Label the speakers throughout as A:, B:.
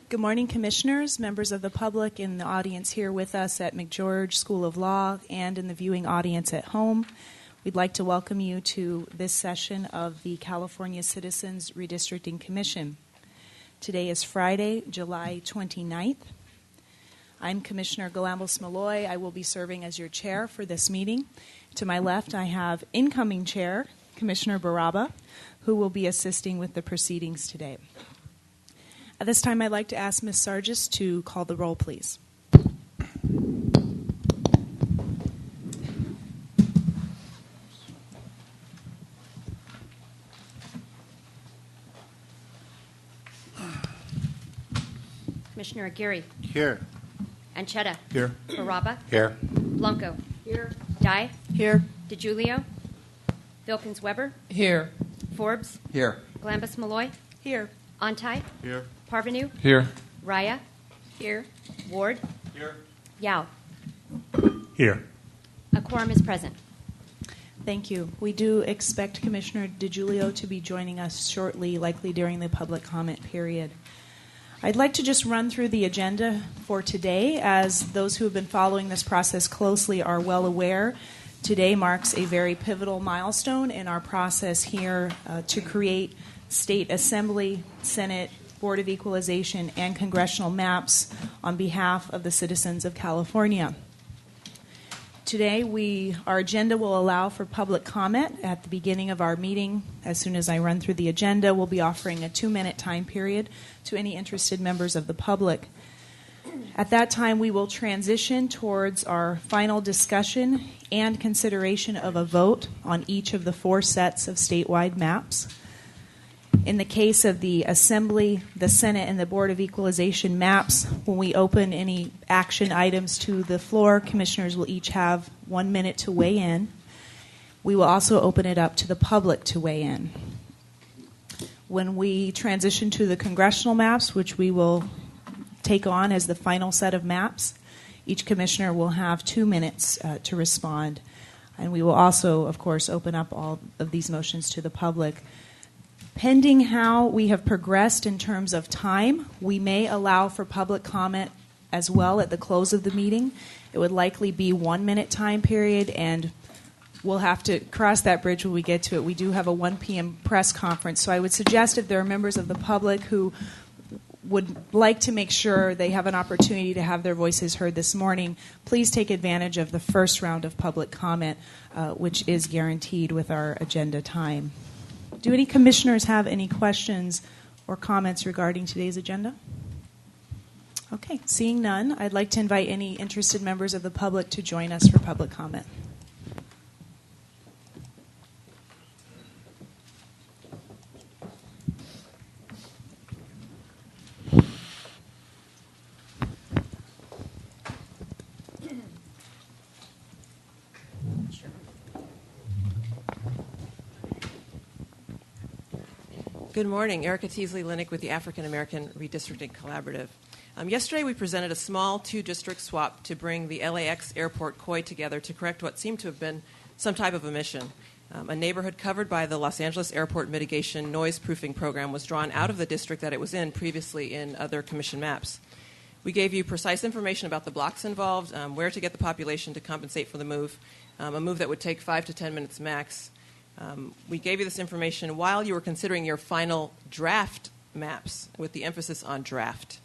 A: Good morning, Commissioners, members of the public in the audience here with us at McGeorge School of Law and in the viewing audience at home. We'd like to welcome you to this session of the California Citizens Redistricting Commission. Today is Friday, July 29th. I'm Commissioner Galambos Malloy. I will be serving as your chair for this meeting. To my left, I have incoming chair, Commissioner Baraba, who will be assisting with the proceedings today. At this time, I'd like to ask Ms. Sargis to call the roll, please.
B: Commissioner Aguirre.
C: Here.
B: Anchetta.
C: Here.
B: Baraba.
C: Here.
B: Blanco. Here. Dye.
A: Here.
B: DiGiulio. Vilkins-Weber.
D: Here.
B: Forbes.
C: Here.
B: Galambos Malloy.
A: Here.
B: Ontai.
C: Here.
B: Parvenu.
D: Here.
B: Raya. Here. Ward.
C: Here.
B: Yao.
C: Here.
B: A quorum is present.
A: Thank you. We do expect Commissioner DiGiulio to be joining us shortly, likely during the public comment period. I'd like to just run through the agenda for today. As those who have been following this process closely are well aware, today marks a very pivotal milestone in our process here to create State Assembly, Senate, Board of Equalization, and congressional maps on behalf of the citizens of California. Today, our agenda will allow for public comment at the beginning of our meeting. As soon as I run through the agenda, we'll be offering a 2-minute time period to any interested members of the public. At that time, we will transition towards our final discussion and consideration of a vote on each of the 4 sets of statewide maps. In the case of the Assembly, the Senate, and the Board of Equalization maps, when we open any action items to the floor, commissioners will each have 1 minute to weigh in. We will also open it up to the public to weigh in. When we transition to the congressional maps, which we will take on as the final set of maps, each commissioner will have 2 minutes to respond. And we will also, of course, open up all of these motions to the public. Pending how we have progressed in terms of time, we may allow for public comment as well at the close of the meeting. It would likely be 1 minute time period, and we'll have to cross that bridge when we get to it. We do have a 1 p.m. press conference, so I would suggest if there are members of the public who would like to make sure they have an opportunity to have their voices heard this morning, please take advantage of the first round of public comment, which is guaranteed with our agenda time. Do any commissioners have any questions or comments regarding today's agenda? Okay, seeing none, I'd like to invite any interested members of the public to join us for public comment.
D: Good morning. Erica Teasley-Linick with the African American Redistricting Collaborative. Yesterday we presented a small 2-district swap to bring the LAX Airport COI together to correct what seemed to have been some type of omission. A neighborhood covered by the Los Angeles Airport Mitigation Noise Proofing Program was drawn out of the district that it was in previously in other commission maps. We gave you precise information about the blocks involved, where to get the population to compensate for the move, a move that would take 5 to 10 minutes max. We gave you this information while you were considering your final draft maps, with the emphasis on draft.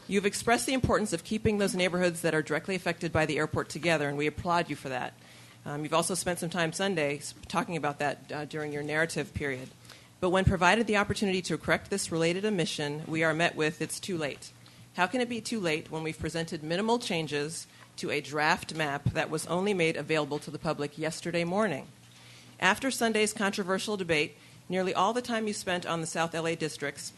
D: You've expressed the importance of keeping those neighborhoods that are directly affected by the airport together, and we applaud you for that. You've also spent some time Sunday talking about that during your narrative period. But when provided the opportunity to correct this related omission, we are met with, it's too late. How can it be too late when we've presented minimal changes to a draft map that was only made available to the public yesterday morning? After Sunday's controversial debate, nearly all the time you spent on the South LA districts,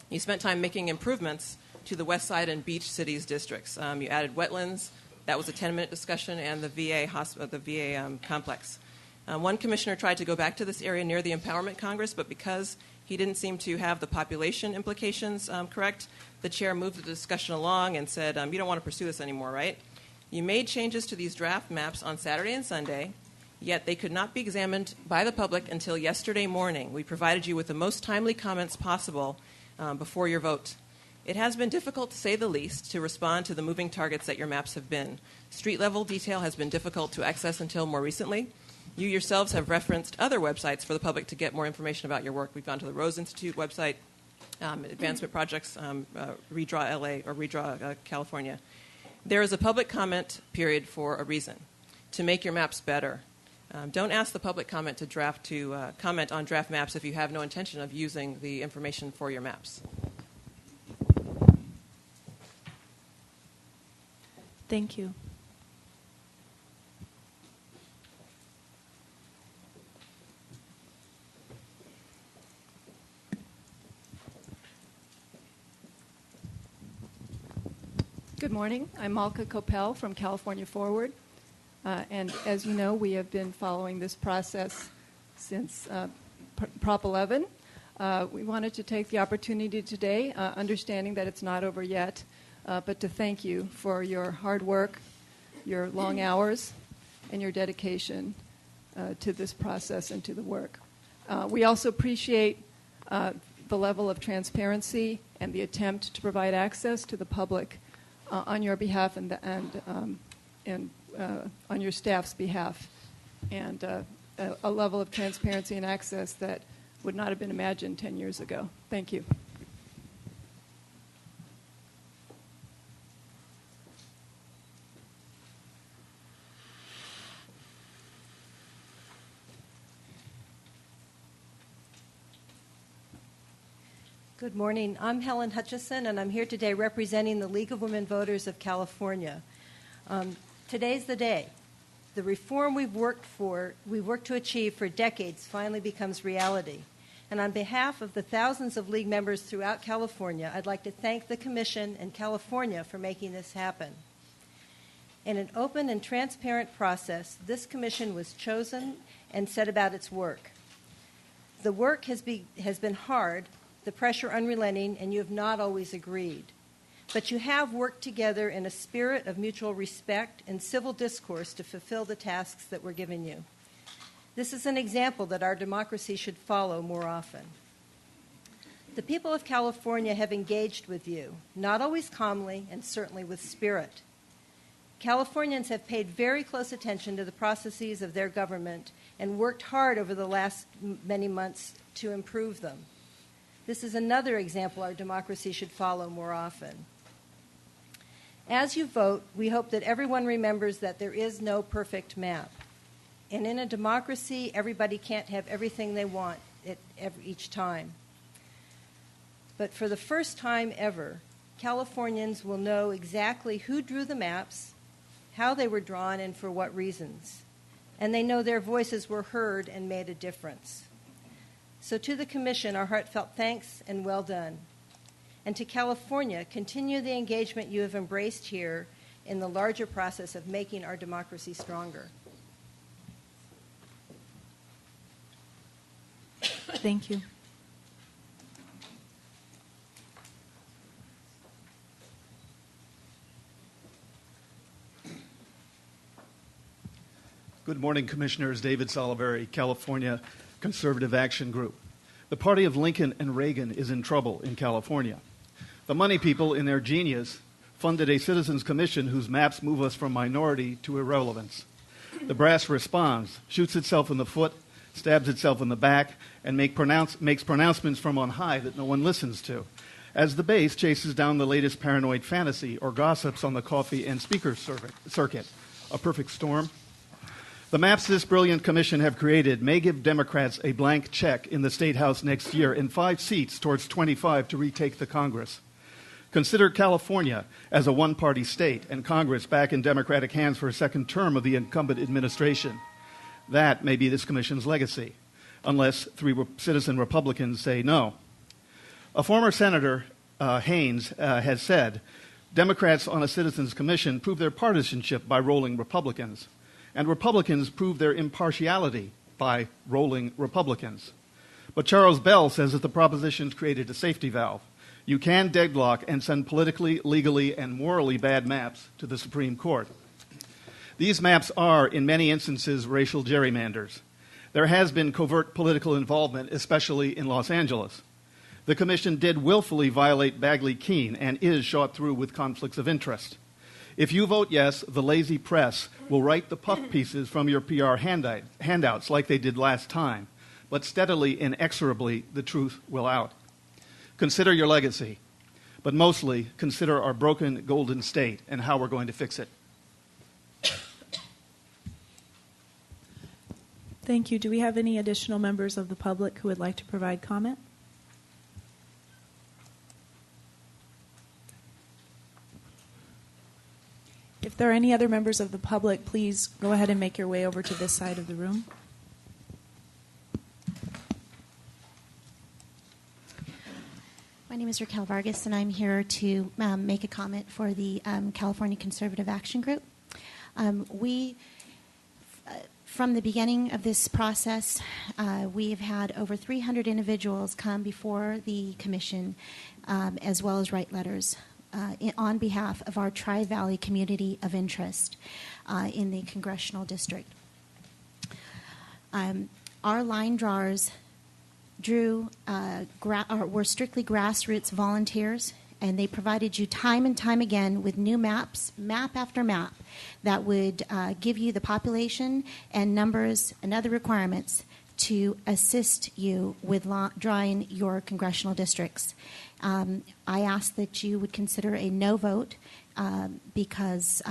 D: you spent time making improvements to the West Side and Beach Cities districts. You added wetlands. That was a 10-minute discussion, and the VA complex. One commissioner tried to go back to this area near the Empowerment Congress, but because he didn't seem to have the population implications correct, the chair moved the discussion along and said, you don't want to pursue this anymore, right? You made changes to these draft maps on Saturday and Sunday, yet they could not be examined by the public until yesterday morning. We provided you with the most timely comments possible before your vote. It has been difficult, to say the least, to respond to the moving targets that your maps have been. Street-level detail has been difficult to access until more recently. You yourselves have referenced other websites for the public to get more information about your work. We've gone to the Rose Institute website, Advancement Projects, Redraw LA, or Redraw California. There is a public comment period for a reason, to make your maps better. Don't ask the public comment to comment on draft maps if you have no intention of using the information for your maps.
A: Thank you.
E: Good morning. I'm Malka Coppell from California Forward. And as you know, we have been following this process since Prop 11. We wanted to take the opportunity today, understanding that it's not over yet, but to thank you for your hard work, your long hours, and your dedication to this process and to the work. We also appreciate the level of transparency and the attempt to provide access to the public on your behalf and on your staff's behalf, and a level of transparency and access that would not have been imagined 10 years ago. Thank you.
F: Good morning. I'm Helen Hutchison, and I'm here today representing the League of Women Voters of California. Today's the day. The reform we've worked to achieve for decades finally becomes reality. And on behalf of the thousands of League members throughout California, I'd like to thank the Commission and California for making this happen. In an open and transparent process, this Commission was chosen and set about its work. The work has been hard, the pressure unrelenting, and you have not always agreed. But you have worked together in a spirit of mutual respect and civil discourse to fulfill the tasks that were given you. This is an example that our democracy should follow more often. The people of California have engaged with you, not always calmly and certainly with spirit. Californians have paid very close attention to the processes of their government and worked hard over the last many months to improve them. This is another example our democracy should follow more often. As you vote, we hope that everyone remembers that there is no perfect map. And in a democracy, everybody can't have everything they want each time. But for the first time ever, Californians will know exactly who drew the maps, how they were drawn, and for what reasons. And they know their voices were heard and made a difference. So to the Commission, our heartfelt thanks and well done. And to California, continue the engagement you have embraced here in the larger process of making our democracy stronger.
A: Thank you.
G: Good morning, Commissioners. David Saliveri, California Conservative Action Group. The party of Lincoln and Reagan is in trouble in California. The money people, in their genius, funded a citizens commission whose maps move us from minority to irrelevance. The brass responds, shoots itself in the foot, stabs itself in the back, and makes pronouncements from on high that no one listens to, as the base chases down the latest paranoid fantasy or gossips on the coffee and speaker circuit. A perfect storm. The maps this brilliant commission have created may give Democrats a blank check in the State House next year and 5 seats towards 25 to retake the Congress. Consider California as a one-party state and Congress back in Democratic hands for a second term of the incumbent administration. That may be this commission's legacy, unless 3 citizen Republicans say no. A former Senator, Haynes, has said, Democrats on a citizens commission prove their partisanship by rolling Republicans. And Republicans prove their impartiality by rolling Republicans. But Charles Bell says that the proposition's created a safety valve. You can deadlock and send politically, legally, and morally bad maps to the Supreme Court. These maps are, in many instances, racial gerrymanders. There has been covert political involvement, especially in Los Angeles. The Commission did willfully violate Bagley-Keene and is shot through with conflicts of interest. If you vote yes, the lazy press will write the puff pieces from your PR handouts like they did last time, but steadily, inexorably, the truth will out. Consider your legacy, but mostly consider our broken Golden State and how we're going to fix it.
A: Thank you. Do we have any additional members of the public who would like to provide comment? If there are any other members of the public, please go ahead and make your way over to this side of the room.
H: My name is Raquel Vargas, and I'm here to make a comment for the California Conservative Action Group. From the beginning of this process, we have had over 300 individuals come before the Commission, as well as write letters on behalf of our Tri-Valley community of interest in the congressional district. Our line drawers were strictly grassroots volunteers, and they provided you time and time again with new maps, map after map, that would give you the population and numbers and other requirements to assist you with drawing your congressional districts. I ask that you would consider a no vote because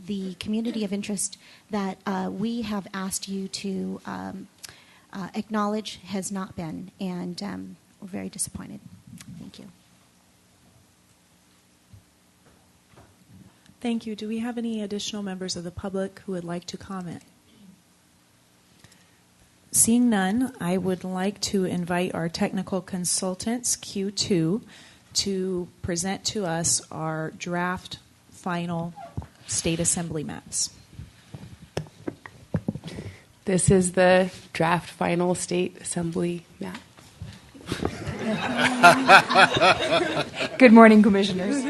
H: the community of interest that we have asked you to acknowledge has not been, and we're very disappointed. Thank you.
A: Thank you. Do we have any additional members of the public who would like to comment? Seeing none, I would like to invite our technical consultants, Q2, to present to us our draft final state assembly maps.
I: This is the draft final state assembly map.
J: Good morning, Commissioners.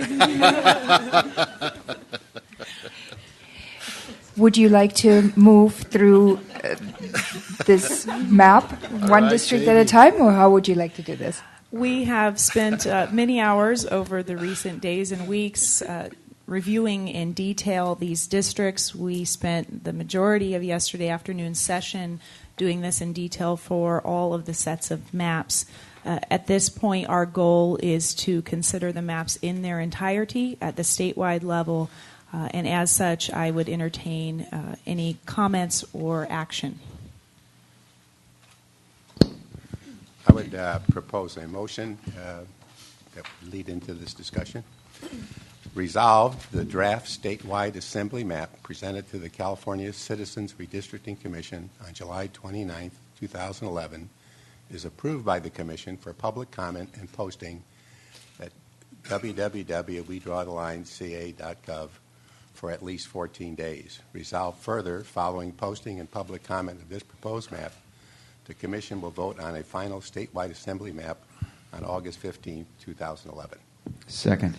J: Would you like to move through this map, one district at a time, or how would you like to do this?
A: We have spent many hours over the recent days and weeks reviewing in detail these districts. We spent the majority of yesterday afternoon's session doing this in detail for all of the sets of maps. At this point, our goal is to consider the maps in their entirety at the statewide level, and as such, I would entertain any comments or action.
K: I would propose a motion that would lead into this discussion. Resolved, the draft statewide assembly map presented to the California Citizens Redistricting Commission on July 29, 2011 is approved by the Commission for public comment and posting at www.wedrawtheline.ca.gov for at least 14 days. Resolved further, following posting and public comment of this proposed map, the Commission will vote on a final statewide assembly map on August 15, 2011.
L: Second.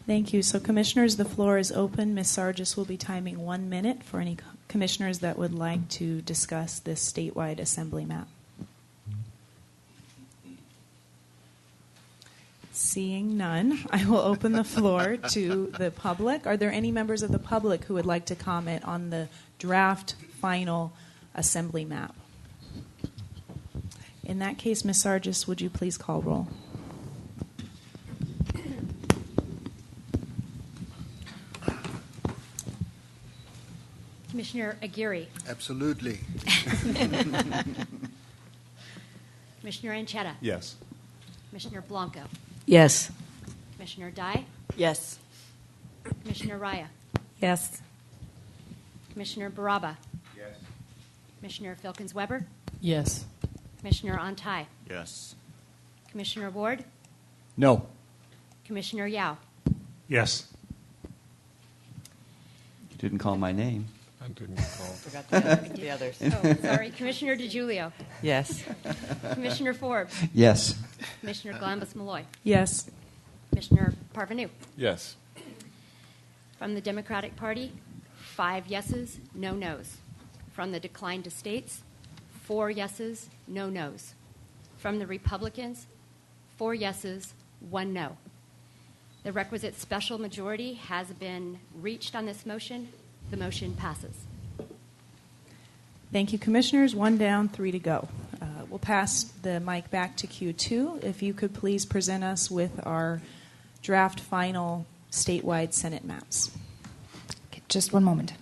A: Thank you. So, Commissioners, the floor is open. Ms. Sargis will be timing 1 minute for any commissioners that would like to discuss this statewide assembly map. Seeing none, I will open the floor to the public. Are there any members of the public who would like to comment on the draft final assembly map? In that case, Ms. Sargis, would you please call roll?
B: Commissioner Aguirre.
L: Absolutely.
B: Commissioner Anchetta.
C: Yes.
B: Commissioner Blanco.
J: Yes.
B: Commissioner Dye.
E: Yes.
B: Commissioner Raya.
J: Yes.
B: Commissioner Baraba.
K: Yes.
B: Commissioner Filkins-Weber.
J: Yes.
B: Commissioner Antai.
L: Yes.
B: Commissioner Ward.
L: No.
B: Commissioner Yao.
C: Yes.
L: You didn't call my name.
C: I didn't call.
E: Forgot the others.
B: Oh, sorry. Commissioner DiGiulio.
E: Yes.
B: Commissioner Forbes.
L: Yes.
B: Commissioner Galambos-Malloy.
A: Yes.
B: Commissioner Parvenu.
C: Yes.
B: From the Democratic Party, 5 yeses, no nos. From the declined estates, 4 yeses, no nos. From the Republicans, 4 yeses, 1 no. The requisite special majority has been reached on this motion. The motion passes.
A: Thank you, Commissioners. 1 down, 3 to go. We'll pass the mic back to Q2. If you could please present us with our draft final statewide Senate maps.
J: Okay, just 1 moment.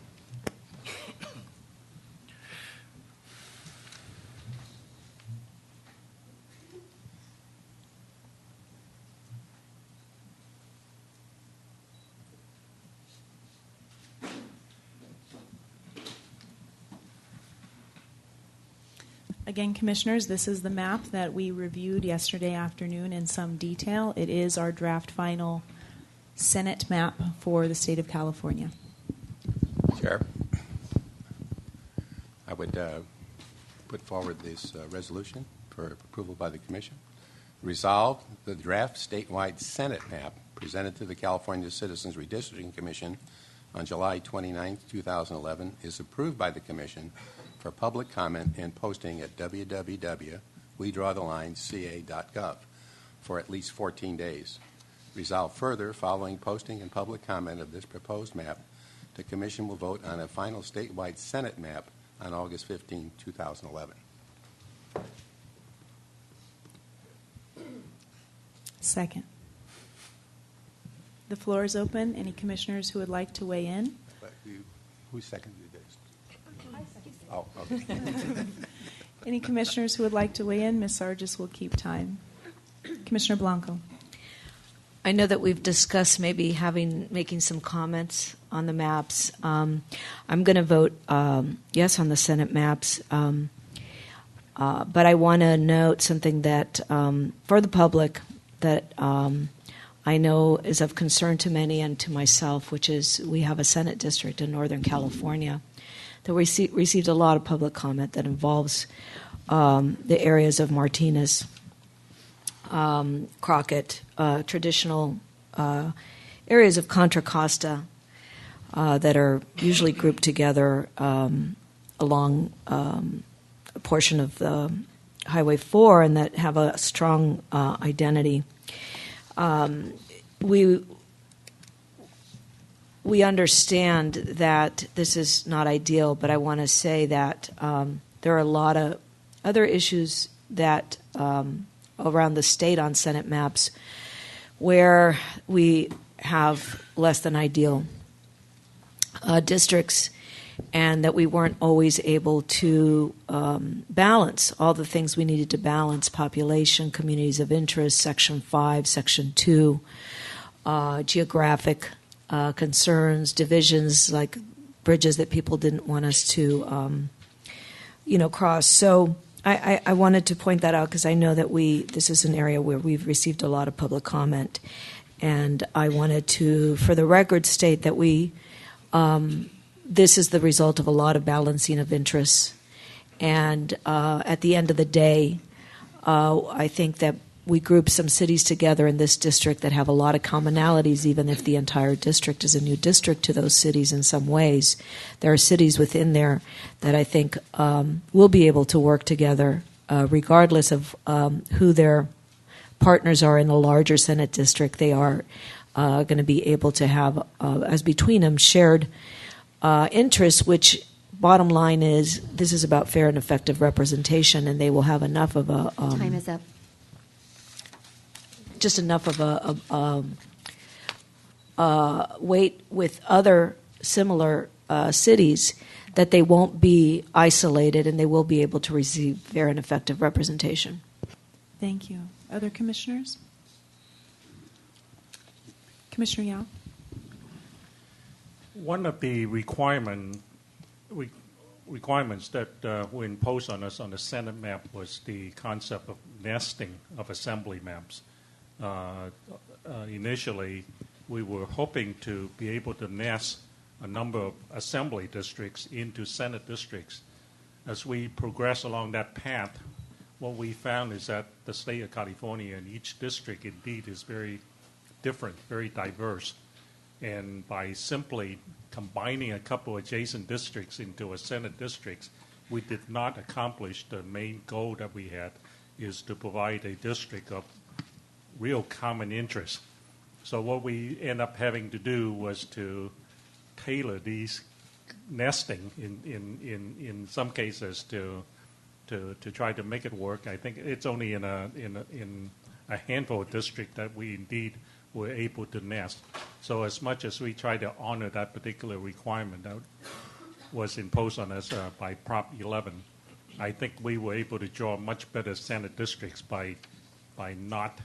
A: Again, Commissioners, this is the map that we reviewed yesterday afternoon in some detail. It is our draft final Senate map for the state of California.
K: Chair, I would put forward this resolution for approval by the Commission. Resolved, the draft statewide Senate map presented to the California Citizens Redistricting Commission on July 29, 2011 is approved by the Commission for public comment and posting at www.wedrawthelineca.gov for at least 14 days. Resolved further, following posting and public comment of this proposed map, the Commission will vote on a final statewide Senate map on August 15, 2011.
A: Second. The floor is open. Any commissioners who would like to weigh in?
K: Who seconded this? Oh, okay.
A: Any commissioners who would like to weigh in? Ms. Sargis will keep time. Commissioner Blanco.
M: I know that we've discussed maybe making some comments on the maps. I'm going to vote yes on the Senate maps, but I want to note something that for the public that I know is of concern to many and to myself, which is we have a Senate district in Northern California that we received a lot of public comment that involves the areas of Martinez, Crockett, traditional areas of Contra Costa that are usually grouped together along a portion of the Highway 4 and that have a strong identity. We understand that this is not ideal, but I want to say that there are a lot of other issues that around the state on Senate maps where we have less than ideal districts and that we weren't always able to balance all the things we needed to balance: population, communities of interest, Section 5, Section 2, geographic concerns, divisions like bridges that people didn't want us to, cross. So I wanted to point that out because I know that this is an area where we've received a lot of public comment, and I wanted to, for the record, state that this is the result of a lot of balancing of interests, and at the end of the day, I think that we group some cities together in this district that have a lot of commonalities, even if the entire district is a new district to those cities in some ways. There are cities within there that I think will be able to work together regardless of who their partners are in the larger Senate district. They are going to be able to have, as between them, shared interests, which bottom line is this is about fair and effective representation, and they will have enough of a...
B: Time is up.
M: Just enough of a weight with other similar cities that they won't be isolated and they will be able to receive fair and effective representation.
A: Thank you. Other commissioners? Commissioner Yao?
C: One of the requirements that were imposed on us on the Senate map was the concept of nesting of assembly maps. Initially, we were hoping to be able to nest a number of assembly districts into Senate districts. As we progress along that path, what we found is that the state of California and each district indeed is very different, very diverse. And by simply combining a couple adjacent districts into a Senate district, we did not accomplish the main goal that we had is to provide a district of real common interest. So what we end up having to do was to tailor these nesting in some cases to try to make it work. I think it's only in a handful of districts that we indeed were able to nest. So as much as we try to honor that particular requirement that was imposed on us by Prop 11, I think we were able to draw much better Senate districts by not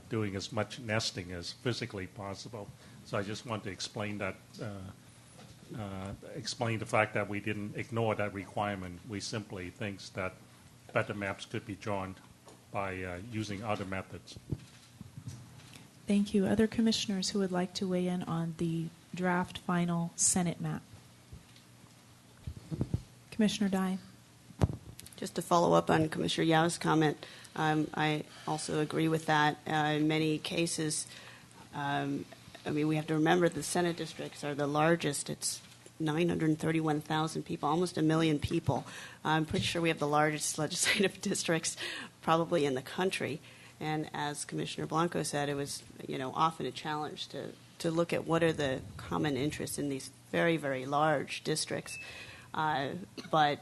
C: doing as much nesting as physically possible. So I just want to explain that, explain the fact that we didn't ignore that requirement. We simply think that better maps could be drawn by using other methods.
A: Thank you. Other commissioners who would like to weigh in on the draft final Senate map? Commissioner Dye.
N: Just to follow up on Commissioner Yao's comment, I also agree with that. In many cases, we have to remember the Senate districts are the largest. It's 931,000 people, almost 1 million people. I'm pretty sure we have the largest legislative districts probably in the country. And as Commissioner Blanco said, it was often a challenge to look at what are the common interests in these very, very large districts. But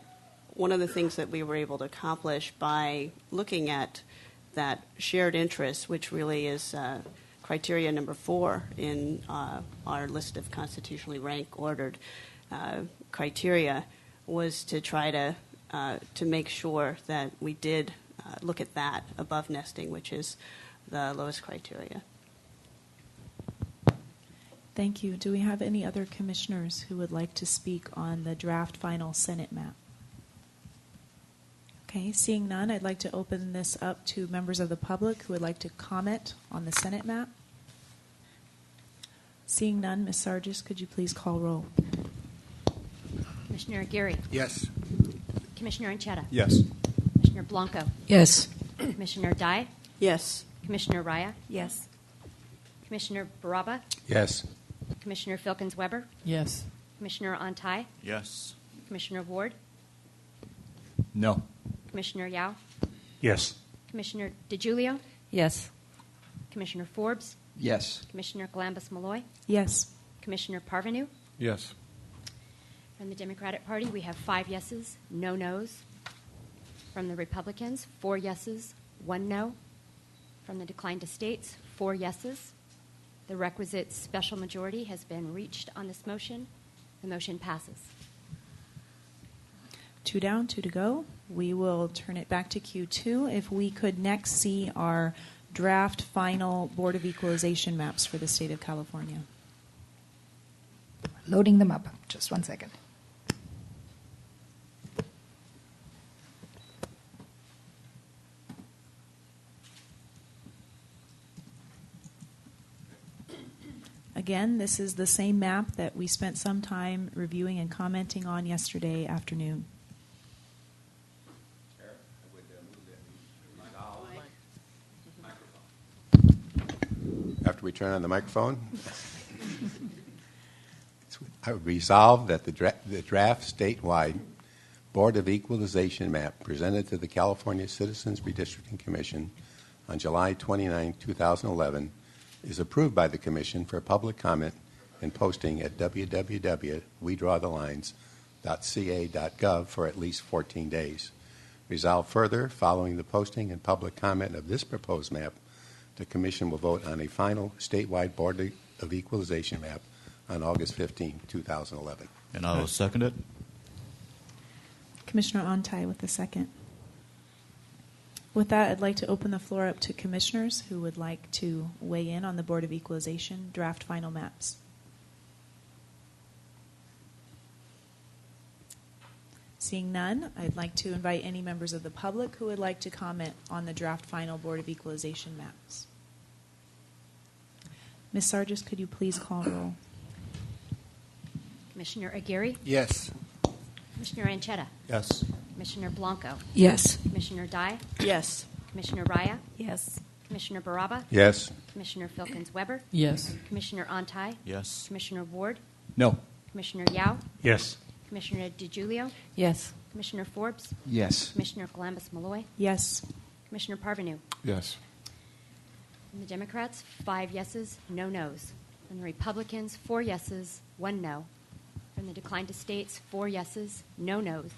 N: one of the things that we were able to accomplish by looking at that shared interest, which really is criteria number 4 in our list of constitutionally ordered criteria, was to try to make sure that we did look at that above nesting, which is the lowest criteria.
A: Thank you. Do we have any other commissioners who would like to speak on the draft final Senate map? Okay, seeing none, I'd like to open this up to members of the public who would like to comment on the Senate map. Seeing none, Ms. Sargis, could you please call roll?
B: Commissioner Aguirre.
L: Yes.
B: Commissioner Anchetta.
L: Yes.
B: Commissioner Blanco.
M: Yes.
B: Commissioner Dye.
N: Yes.
B: Commissioner Raya.
F: Yes.
B: Commissioner Baraba.
K: Yes.
B: Commissioner Filkins-Weber.
E: Yes.
B: Commissioner Ontai.
L: Yes.
B: Commissioner Ward.
L: No.
B: Commissioner Yao.
C: Yes.
B: Commissioner DeGiulio.
F: Yes.
B: Commissioner Forbes.
L: Yes.
B: Commissioner Galambos-Malloy.
A: Yes.
B: Commissioner Parvenu.
L: Yes.
B: From the Democratic Party, we have 5 yeses, no nos. From the Republicans, 4 yeses, 1 no. From the declined estates, 4 yeses. The requisite special majority has been reached on this motion. The motion passes.
A: 2 down, 2 to go. We will turn it back to Q2. If we could next see our draft final Board of Equalization maps for the state of California.
J: Loading them up. Just 1 second.
A: Again, this is the same map that we spent some time reviewing and commenting on yesterday afternoon.
K: After we turn on the microphone, I would resolve that the draft statewide Board of Equalization map presented to the California Citizens Redistricting Commission on July 29, 2011 is approved by the Commission for public comment and posting at www.wedrawthelines.ca.gov for at least 14 days. Resolved further, following the posting and public comment of this proposed map, the Commission will vote on a final statewide Board of Equalization map on August 15, 2011.
L: And I will second it.
A: Commissioner Ontai with the second. With that, I'd like to open the floor up to commissioners who would like to weigh in on the Board of Equalization draft final maps. Seeing none, I'd like to invite any members of the public who would like to comment on the draft final Board of Equalization maps. Ms. Sargis, could you please call roll?
B: Commissioner Aguirre.
L: Yes.
B: Commissioner Anchetta.
L: Yes.
B: Commissioner Blanco.
M: Yes.
B: Commissioner Dye.
N: Yes.
B: Commissioner Raya.
F: Yes.
B: Commissioner Baraba.
K: Yes.
B: Commissioner Filkins-Weber.
E: Yes.
B: Commissioner Ontai.
L: Yes.
B: Commissioner Ward.
L: No.
B: Commissioner Yao.
C: Yes.
B: Commissioner DeGiulio.
F: Yes.
B: Commissioner Forbes.
L: Yes.
B: Commissioner Galambos-Malloy.
A: Yes.
B: Commissioner Parvenu.
L: Yes.
B: From the Democrats, 5 yeses, no nos. From the Republicans, 4 yeses, 1 no. From the declined to states, 4 yeses, no nos.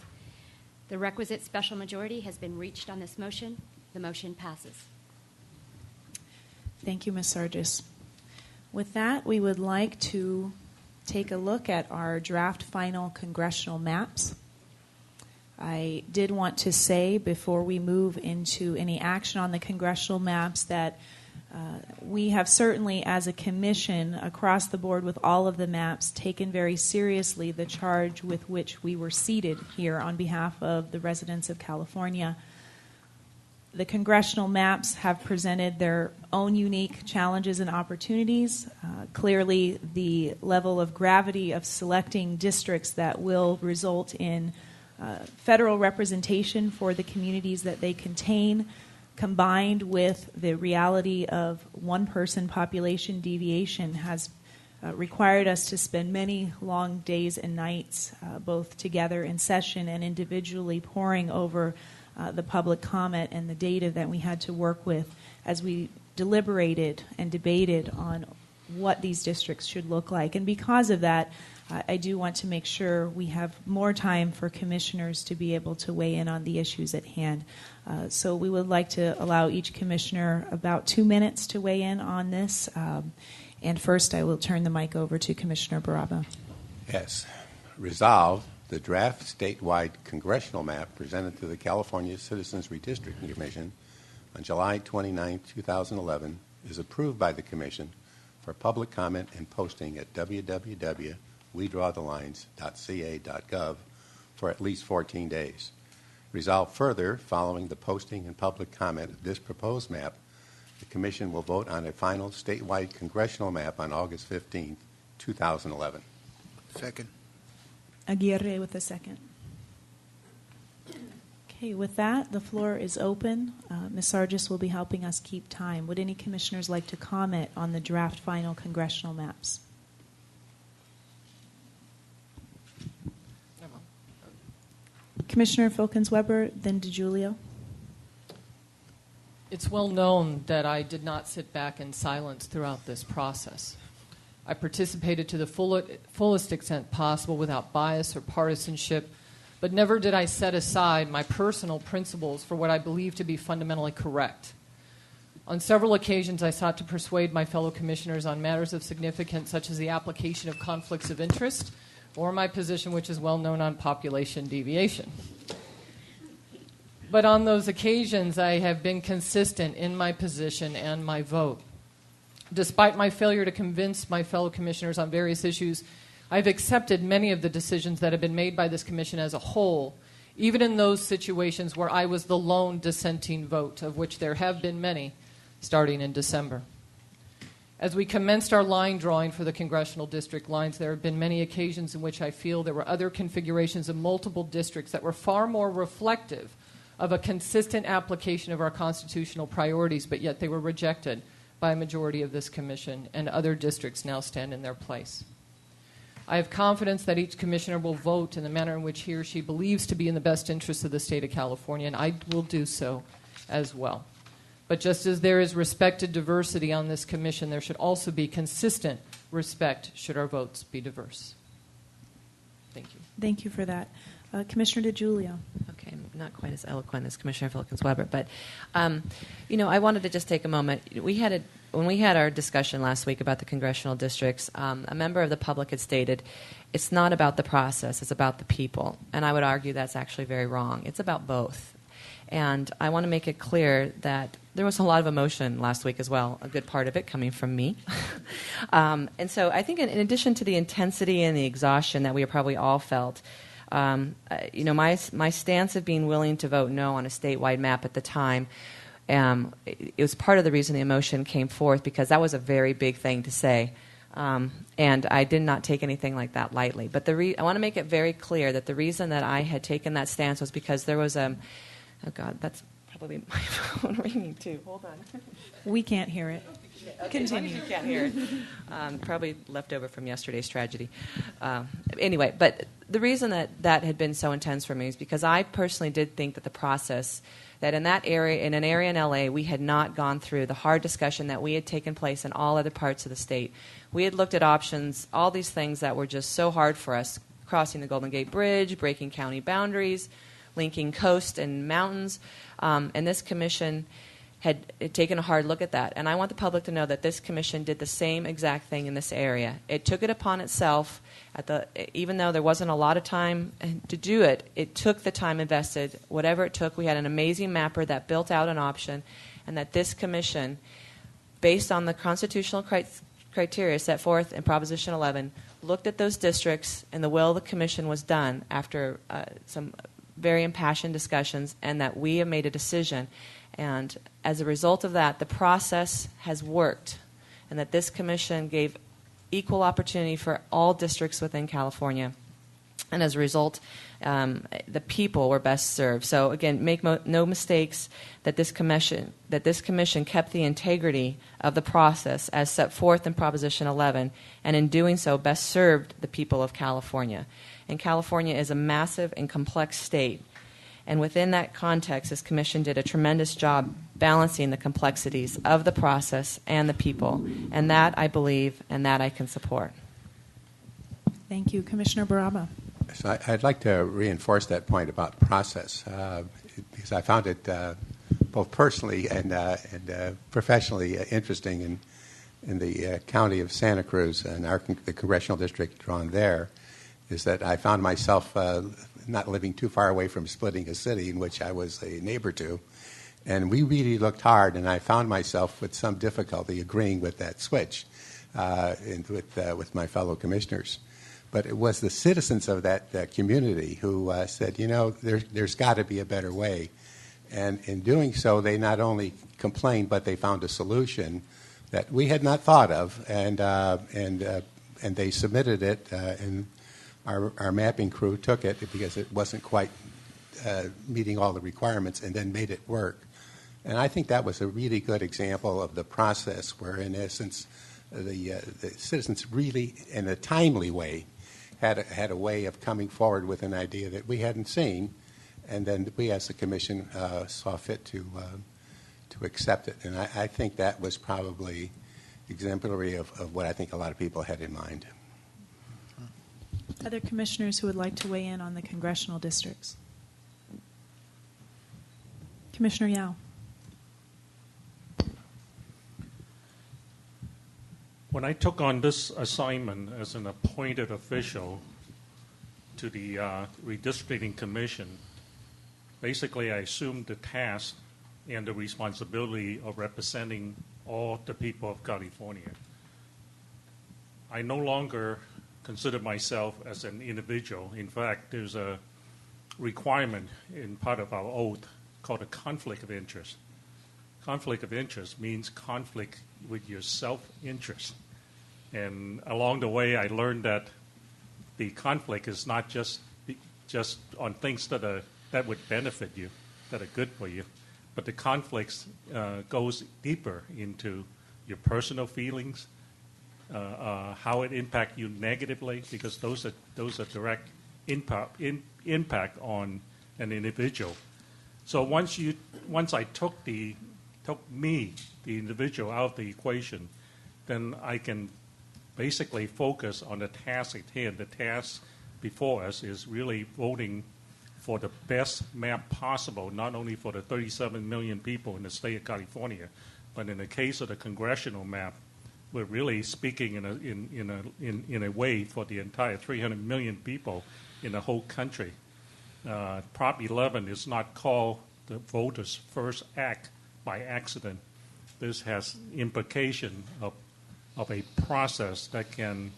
B: The requisite special majority has been reached on this motion. The motion passes.
A: Thank you, Ms. Sargis. With that, we would like to take a look at our draft final congressional maps. I did want to say before we move into any action on the congressional maps that we have certainly, as a commission, across the board with all of the maps, taken very seriously the charge with which we were seated here on behalf of the residents of California. The congressional maps have presented their own unique challenges and opportunities. Clearly, the level of gravity of selecting districts that will result in federal representation for the communities that they contain, combined with the reality of one-person population deviation, has required us to spend many long days and nights, both together in session and individually, poring over the public comment and the data that we had to work with as we deliberated and debated on what these districts should look like. And because of that, I do want to make sure we have more time for commissioners to be able to weigh in on the issues at hand. So we would like to allow each commissioner about 2 minutes to weigh in on this. And first, I will turn the mic over to Commissioner Baraba.
K: Yes. Resolved, the draft statewide congressional map presented to the California Citizens Redistricting Commission on July 29, 2011 is approved by the Commission for public comment and posting at www.wedrawthelines.ca.gov for at least 14 days. Resolved further, following the posting and public comment of this proposed map, the Commission will vote on a final statewide congressional map on August 15, 2011.
O: Second.
A: Aguirre with a second. Okay, with that, the floor is open. Ms. Sargis will be helping us keep time. Would any commissioners like to comment on the draft final congressional maps? Commissioner Filkins-Weber, then DiGiulio.
P: It's well known that I did not sit back in silence throughout this process. I participated to the fullest extent possible without bias or partisanship, but never did I set aside my personal principles for what I believe to be fundamentally correct. On several occasions, I sought to persuade my fellow commissioners on matters of significance, such as the application of conflicts of interest, or my position, which is well known, on population deviation. But on those occasions, I have been consistent in my position and my vote. Despite my failure to convince my fellow commissioners on various issues, I've accepted many of the decisions that have been made by this commission as a whole, even in those situations where I was the lone dissenting vote, of which there have been many, starting in December. As we commenced our line drawing for the congressional district lines, there have been many occasions in which I feel there were other configurations of multiple districts that were far more reflective of a consistent application of our constitutional priorities, but yet they were rejected by a majority of this commission, and other districts now stand in their place. I have confidence that each commissioner will vote in the manner in which he or she believes to be in the best interest of the state of California, and I will do so as well. But just as there is respected diversity on this commission, there should also be consistent respect should our votes be diverse. Thank you.
A: Thank you for that. Commissioner DiGiulio.
Q: Okay, I'm not quite as eloquent as Commissioner Filkins-Weber, but, I wanted to just take a moment. When we had our discussion last week about the congressional districts, a member of the public had stated, it's not about the process, it's about the people. And I would argue that's actually very wrong. It's about both. And I want to make it clear that there was a lot of emotion last week as well, a good part of it coming from me. And so I think in addition to the intensity and the exhaustion that we probably all felt, my stance of being willing to vote no on a statewide map at the time, it was part of the reason the emotion came forth, because that was a very big thing to say. And I did not take anything like that lightly. But I want to make it very clear that the reason that I had taken that stance was because there was oh God, that's probably my phone ringing too. Hold on.
A: We can't hear it.
Q: Okay, continue. You can't hear it. Probably left over from yesterday's tragedy. Anyway, but the reason that had been so intense for me is because I personally did think that the process that in that area, in an area in LA, we had not gone through the hard discussion that we had taken place in all other parts of the state. We had looked at options, all these things that were just so hard for us, crossing the Golden Gate Bridge, breaking county boundaries, linking coast and mountains, and this commission had taken a hard look at that. And I want the public to know that this commission did the same exact thing in this area. It took it upon itself, even though there wasn't a lot of time to do it, it took the time invested, whatever it took. We had an amazing mapper that built out an option, and that this commission, based on the constitutional criteria set forth in Proposition 11, looked at those districts, and the will of the commission was done after some very impassioned discussions, and that we have made a decision. And as a result of that, the process has worked, and that this commission gave equal opportunity for all districts within California. And as a result, the people were best served. So again, make no mistakes that this commission kept the integrity of the process as set forth in Proposition 11, and in doing so, best served the people of California. And California is a massive and complex state. And within that context, this commission did a tremendous job balancing the complexities of the process and the people. And that I believe, and that I can support.
A: Thank you. Commissioner Baraba.
K: So I'd like to reinforce that point about process, because I found it both personally and professionally interesting in the county of Santa Cruz and the congressional district drawn there, is that I found myself not living too far away from splitting a city in which I was a neighbor to. And we really looked hard, and I found myself with some difficulty agreeing with that switch with my fellow commissioners. But it was the citizens of that community who said, there's got to be a better way. And in doing so, they not only complained, but they found a solution that we had not thought of, and they submitted it, and our mapping crew took it because it wasn't quite meeting all the requirements, and then made it work. And I think that was a really good example of the process where, in essence, the citizens really, in a timely way, had a way of coming forward with an idea that we hadn't seen, and then we, as the commission, saw fit to accept it. And I think that was probably exemplary of what I think a lot of people had in mind.
A: Other commissioners who would like to weigh in on the congressional districts? Commissioner Yao.
C: When I took on this assignment as an appointed official to the Redistricting Commission, basically I assumed the task and the responsibility of representing all the people of California. I no longer consider myself as an individual. In fact, there's a requirement in part of our oath called a conflict of interest. Conflict of interest means conflict with your self-interest. And along the way, I learned that the conflict is not just on things that would benefit you, that are good for you, but the conflicts goes deeper into your personal feelings, how it impacts you negatively, because those are direct impact on an individual. So once I took me, the individual, out of the equation, then I can basically focus on the task at hand. The task before us is really voting for the best map possible, not only for the 37 million people in the state of California, but in the case of the congressional map, we're really speaking in a way for the entire 300 million people in the whole country. Prop 11 is not called the voters' first act by accident. This has implication of a process that can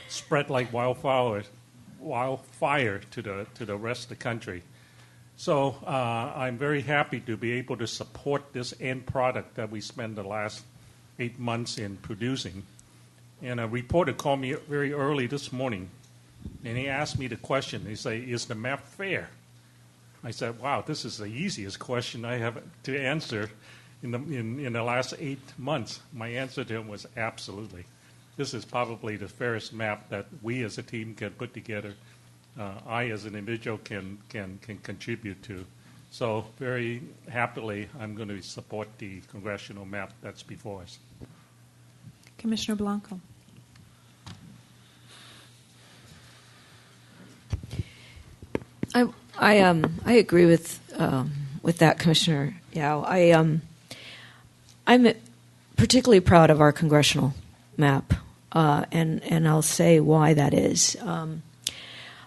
C: spread like wildfire to the rest of the country. So I'm very happy to be able to support this end product that we spent the last 8 months in producing. And a reporter called me very early this morning, and he asked me the question. He said, "Is the map fair?" I said, "Wow, this is the easiest question I have to answer in the last 8 months." My answer to him was absolutely. This is probably the fairest map that we as a team can put together. I as an individual can contribute to. So very happily, I'm going to support the congressional map that's before us.
A: Commissioner Blanco.
M: I agree with that, Commissioner Yao. I'm particularly proud of our congressional map, and I'll say why that is.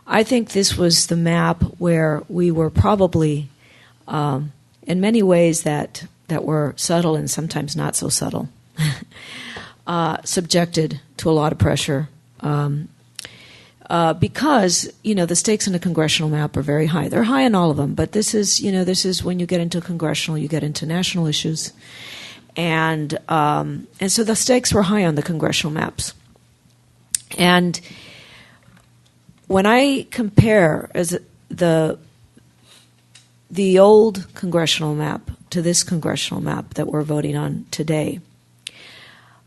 M: I think this was the map where we were probably, in many ways that were subtle and sometimes not so subtle, subjected to a lot of pressure. Because the stakes in a congressional map are very high. They're high in all of them, but this is when you get into congressional, you get into national issues, and so the stakes were high on the congressional maps. And when I compare as the old congressional map to this congressional map that we're voting on today,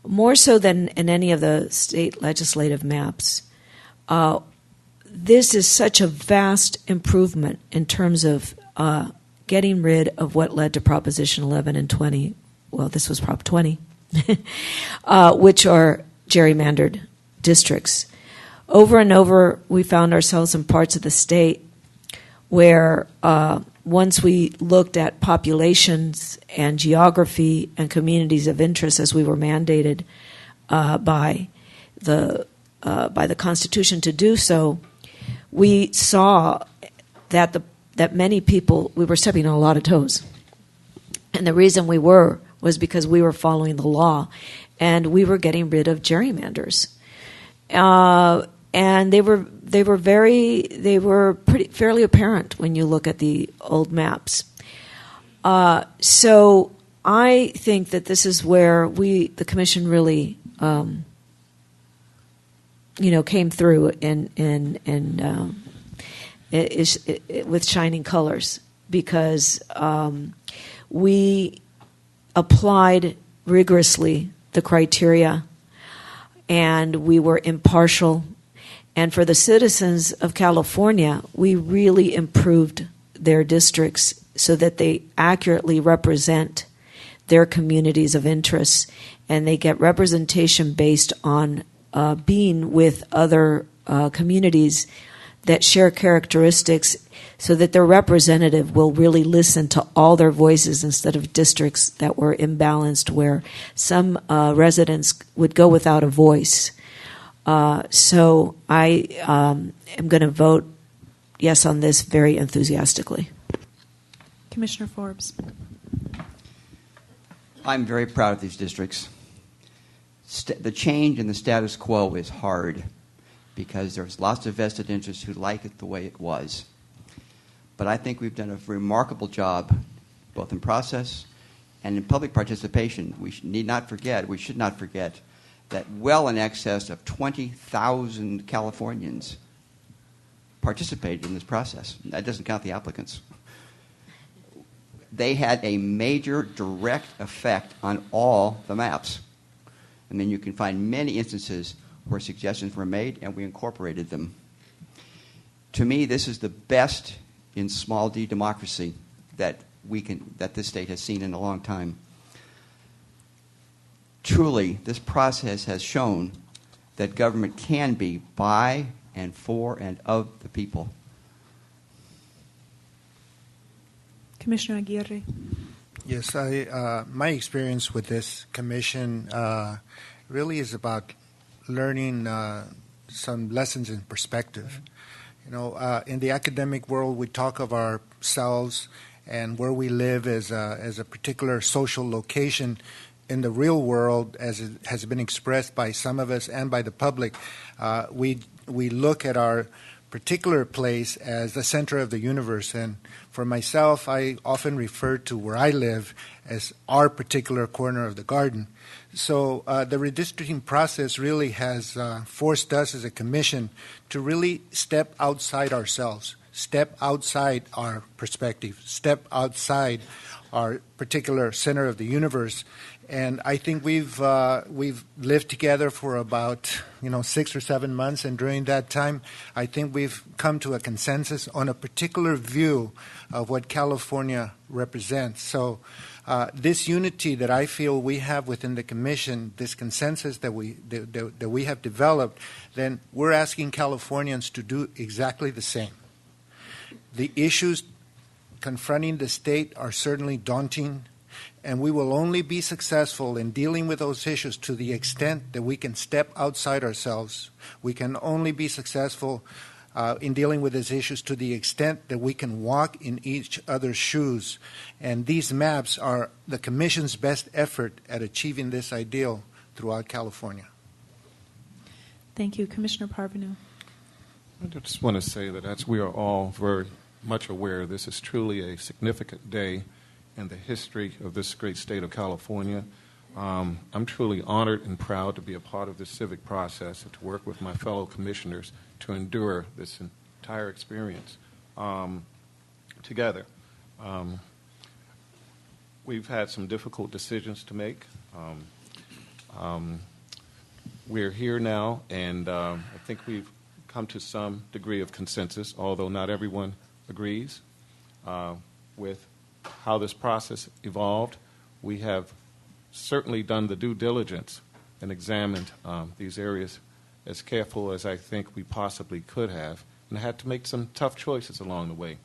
M: more so than in any of the state legislative maps. This is such a vast improvement in terms of getting rid of what led to Proposition 11 and 20. Well, this was Prop 20, which are gerrymandered districts. Over and over, we found ourselves in parts of the state where once we looked at populations and geography and communities of interest as we were mandated by the Constitution to do so, we saw that many people, we were stepping on a lot of toes. And the reason we was because we were following the law, and we were getting rid of gerrymanders. And they were fairly apparent when you look at the old maps. So I think that this is where the Commission really came through with shining colors, because we applied rigorously the criteria, and we were impartial. And for the citizens of California, we really improved their districts so that they accurately represent their communities of interest, and they get representation based on being with other communities that share characteristics, so that their representative will really listen to all their voices instead of districts that were imbalanced where some residents would go without a voice. So I am going to vote yes on this very enthusiastically.
A: Commissioner Forbes.
O: I'm very proud of these districts. The change in the status quo is hard because there's lots of vested interests who like it the way it was. But I think we've done a remarkable job, both in process and in public participation. We should not forget that well in excess of 20,000 Californians participated in this process. That doesn't count the applicants. They had a major direct effect on all the maps. And then you can find many instances where suggestions were made and we incorporated them. To me, this is the best in small d democracy that this state has seen in a long time. Truly, this process has shown that government can be by and for and of the people.
A: Commissioner Aguirre.
R: Yes, my experience with this commission really is about learning some lessons in perspective. In the academic world, we talk of ourselves and where we live as a particular social location. In the real world, as it has been expressed by some of us and by the public, we look at our particular place as the center of the universe. And for myself, I often refer to where I live as our particular corner of the garden. So the redistricting process really has forced us as a commission to really step outside ourselves, step outside our perspective, step outside our particular center of the universe. And I think we've lived together for about 6 or 7 months, and during that time, I think we've come to a consensus on a particular view of what California represents. So this unity that I feel we have within the Commission, this consensus that we have developed, then we're asking Californians to do exactly the same. The issues confronting the state are certainly daunting, and we will only be successful in dealing with those issues to the extent that we can step outside ourselves. We can only be successful in dealing with these issues to the extent that we can walk in each other's shoes. And these maps are the Commission's best effort at achieving this ideal throughout California.
A: Thank you. Commissioner Parvenu.
S: I just want to say that as we are all very much aware, this is truly a significant day in the history of this great state of California. I'm truly honored and proud to be a part of this civic process and to work with my fellow commissioners to endure this entire experience together. We've had some difficult decisions to make. We're here now, and I think we've come to some degree of consensus, although not everyone agrees with how this process evolved. We have certainly done the due diligence and examined these areas as careful as I think we possibly could have, and had to make some tough choices along the way.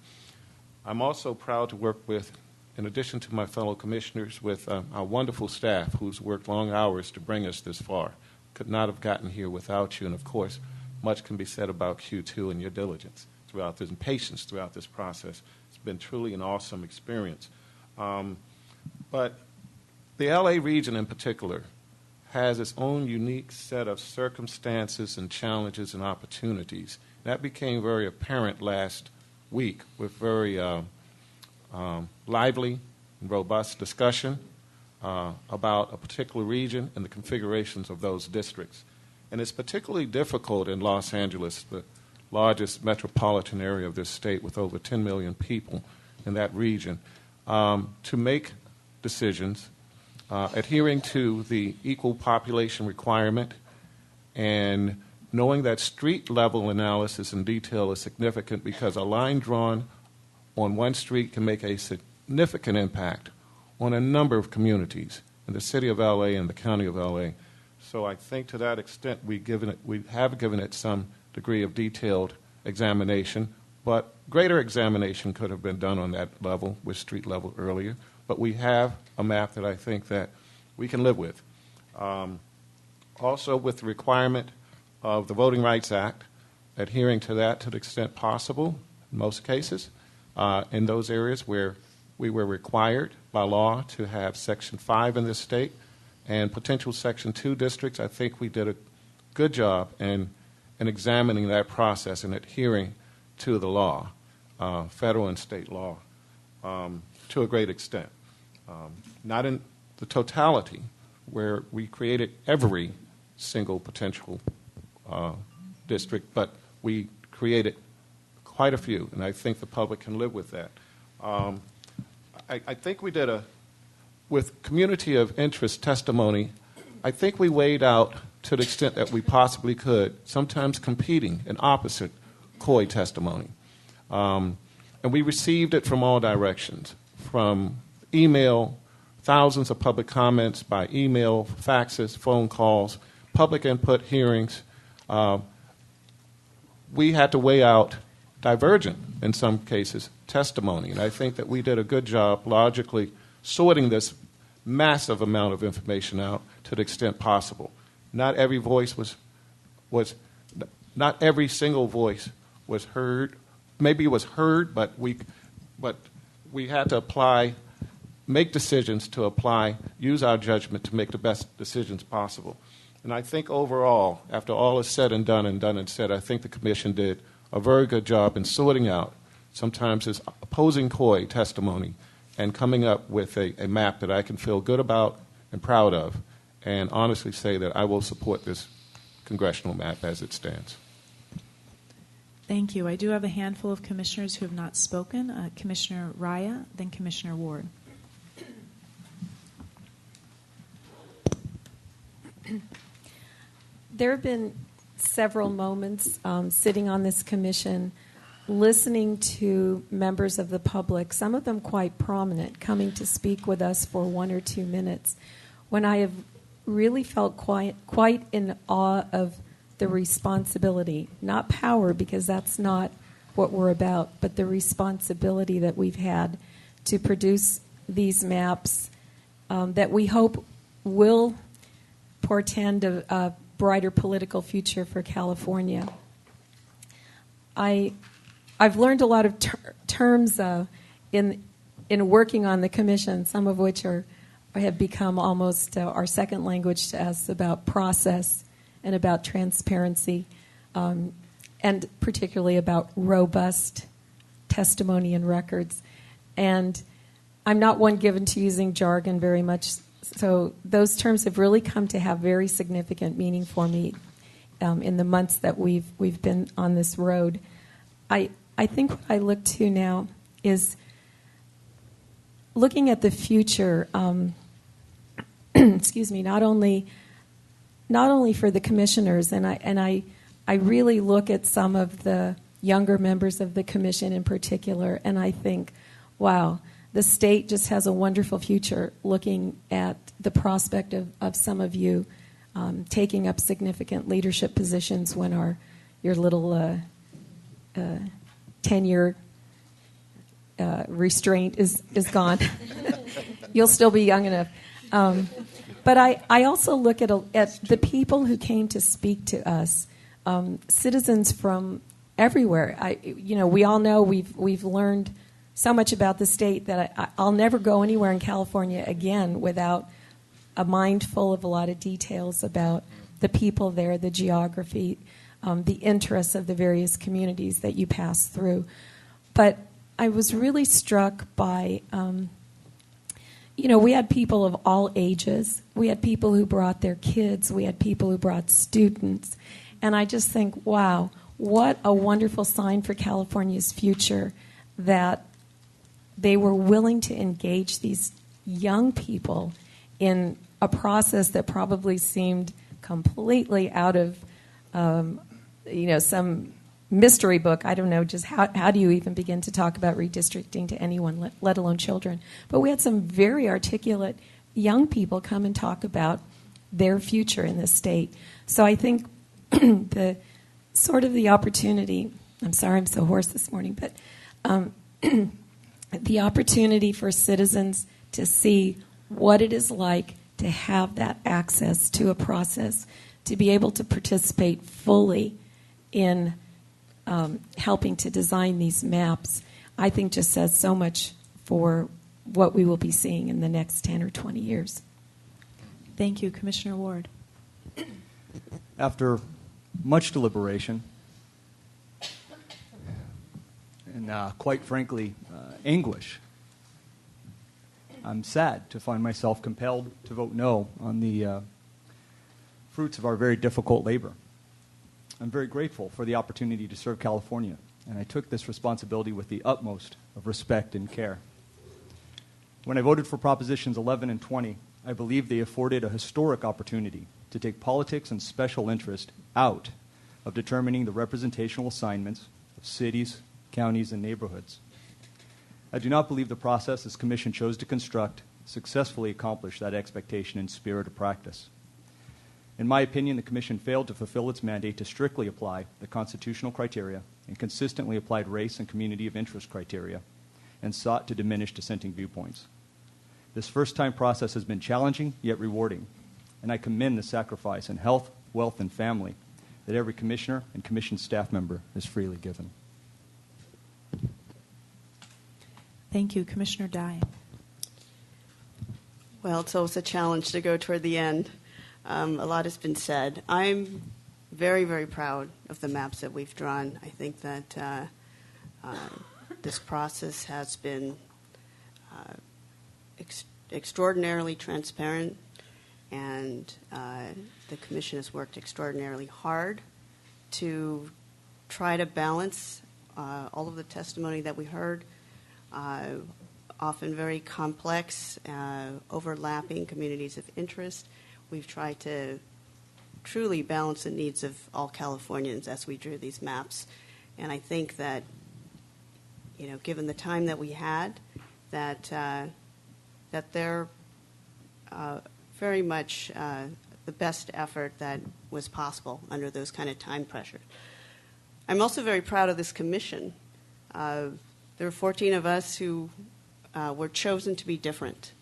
S: I'm also proud to work with, in addition to my fellow commissioners, with our wonderful staff who's worked long hours to bring us this far. Could not have gotten here without you, and of course, much can be said about Q2 and your diligence throughout this and patience throughout this process. It's been truly an awesome experience. But the LA region in particular has its own unique set of circumstances and challenges and opportunities. That became very apparent last week with very lively and robust discussion about a particular region and the configurations of those districts. And it's particularly difficult in Los Angeles, the largest metropolitan area of this state with over 10 million people in that region, to make decisions adhering to the equal population requirement and knowing that street-level analysis in detail is significant because a line drawn on one street can make a significant impact on a number of communities in the city of L.A. and the county of L.A. So I think to that extent we have given it some degree of detailed examination, but greater examination could have been done on that level with street level earlier. But we have a map that I think that we can live with. Also with the requirement of the Voting Rights Act, adhering to that to the extent possible in most cases, in those areas where we were required by law to have Section 5 in this state and potential Section 2 districts. I think we did a good job in examining that process and adhering to the law, federal and state law, to a great extent. Not in the totality, where we created every single potential district, but we created quite a few, and I think the public can live with that. I think we did with community of interest testimony, I think we weighed out to the extent that we possibly could, sometimes competing and opposite COI testimony. And we received it from all directions, from email, thousands of public comments by email, faxes, phone calls, public input hearings. We had to weigh out divergent, in some cases, testimony. And I think that we did a good job logically sorting this massive amount of information out to the extent possible. Not every voice not every single voice was heard. Maybe it was heard, but we had to make decisions to use our judgment to make the best decisions possible. And I think overall, after all is said and done said, I think the Commission did a very good job in sorting out sometimes this opposing COI testimony and coming up with a map that I can feel good about and proud of, and honestly say that I will support this congressional map as it stands.
A: Thank you. I do have a handful of commissioners who have not spoken. Commissioner Raya, then Commissioner Ward.
T: There have been several moments sitting on this commission, listening to members of the public, some of them quite prominent, coming to speak with us for 1 or 2 minutes, when I have really felt quite in awe of the responsibility, not power, because that's not what we're about, but the responsibility that we've had to produce these maps that we hope will portend a brighter political future for California. I've learned a lot of terms in working on the commission, some of which have become almost our second language to us, about process and about transparency, and particularly about robust testimony and records. And I'm not one given to using jargon very much, so those terms have really come to have very significant meaning for me in the months that we've been on this road. I think what I look to now is looking at the future. Excuse me. Not only for the commissioners, and I really look at some of the younger members of the commission in particular, and I think, wow, the state just has a wonderful future, looking at the prospect of some of you taking up significant leadership positions when your little 10-year restraint is gone. You'll still be young enough. But I also look at the people who came to speak to us, citizens from everywhere. We all know we've learned so much about the state that I'll never go anywhere in California again without a mind full of a lot of details about the people there, the geography, the interests of the various communities that you pass through. But I was really struck by, we had people of all ages. We had people who brought their kids. We had people who brought students. And I just think, wow, what a wonderful sign for California's future that they were willing to engage these young people in a process that probably seemed completely out of, some mystery book. I don't know, just how do you even begin to talk about redistricting to anyone, let alone children? But we had some very articulate young people come and talk about their future in this state. So I think the opportunity, I'm sorry I'm so hoarse this morning, but the opportunity for citizens to see what it is like to have that access to a process, to be able to participate fully in helping to design these maps, I think just says so much for what we will be seeing in the next 10 or 20 years.
A: Thank you. Commissioner Ward.
L: After much deliberation and quite frankly, anguish, I'm sad to find myself compelled to vote no on the fruits of our very difficult labor. I'm very grateful for the opportunity to serve California, and I took this responsibility with the utmost of respect and care. When I voted for Propositions 11 and 20, I believe they afforded a historic opportunity to take politics and special interest out of determining the representational assignments of cities, counties, and neighborhoods. I do not believe the process this Commission chose to construct successfully accomplished that expectation in spirit of practice. In my opinion, the Commission failed to fulfill its mandate to strictly apply the constitutional criteria and consistently applied race and community of interest criteria and sought to diminish dissenting viewpoints. This first-time process has been challenging yet rewarding, and I commend the sacrifice in health, wealth, and family that every Commissioner and Commission staff member has freely given.
A: Thank you. Commissioner Dye.
N: Well, it's always a challenge to go toward the end. A lot has been said. I'm very, very proud of the maps that we've drawn. I think that this process has been extraordinarily transparent, and the Commission has worked extraordinarily hard to try to balance all of the testimony that we heard, often very complex, overlapping communities of interest. We've tried to truly balance the needs of all Californians as we drew these maps. And I think that, given the time that we had, that they're very much the best effort that was possible under those kind of time pressures. I'm also very proud of this commission. There were 14 of us who were chosen to be different.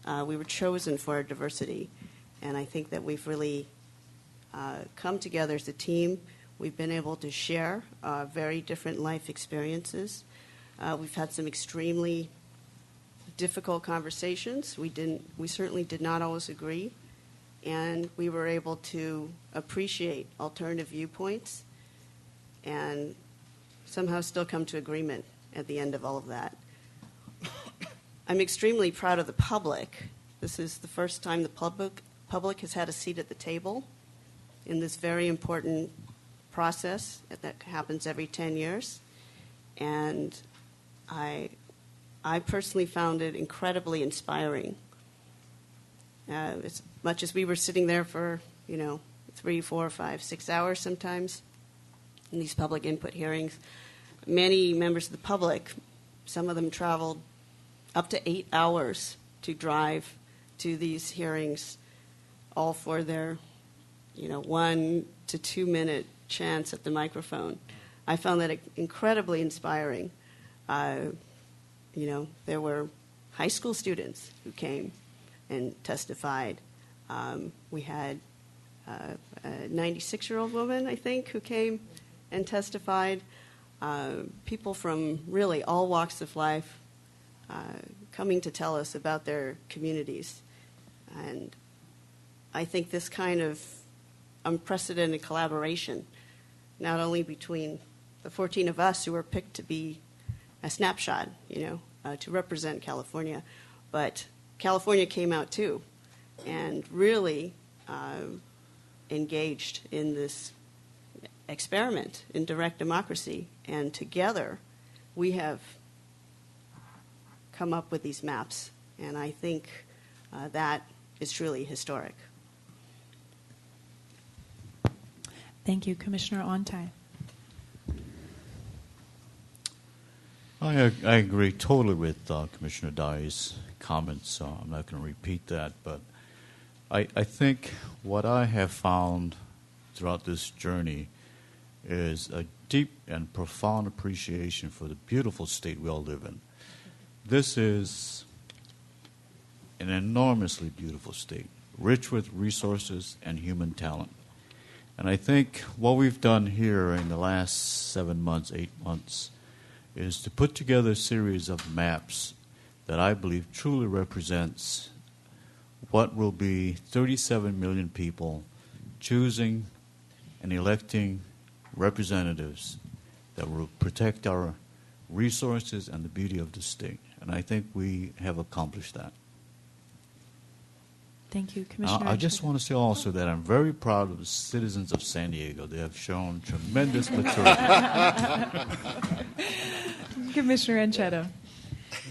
N: We were chosen for our diversity, and I think that we've really come together as a team. We've been able to share very different life experiences. We've had some extremely difficult conversations. We certainly did not always agree, and we were able to appreciate alternative viewpoints and somehow still come to agreement at the end of all of that. I'm extremely proud of the public. This is the first time the public has had a seat at the table in this very important process that happens every 10 years. And I personally found it incredibly inspiring. As much as we were sitting there for, 3, 4, 5, 6 hours sometimes in these public input hearings, many members of the public, some of them traveled up to 8 hours to drive to these hearings, all for their 1 to 2 minute chance at the microphone. I found that incredibly inspiring. There were high school students who came and testified. We had a 96-year-old woman, I think, who came and testified. People from really all walks of life coming to tell us about their communities. And I think this kind of unprecedented collaboration, not only between the 14 of us who were picked to be a snapshot, to represent California, but California came out too and really engaged in this experiment in direct democracy. And together we have come up with these maps. And I think that is truly historic.
A: Thank you. Commissioner Ontai.
U: I agree totally with Commissioner Dai's comments, so I'm not going to repeat that. But I think what I have found throughout this journey is a deep and profound appreciation for the beautiful state we all live in. This is an enormously beautiful state, rich with resources and human talent. And I think what we've done here in the last 7 months, 8 months, is to put together a series of maps that I believe truly represents what will be 37 million people choosing and electing representatives that will protect our resources and the beauty of the state. And I think we have accomplished that.
A: Thank you, Commissioner.
U: I just want to say also that I'm very proud of the citizens of San Diego. They have shown tremendous maturity.
A: Commissioner Ancheto.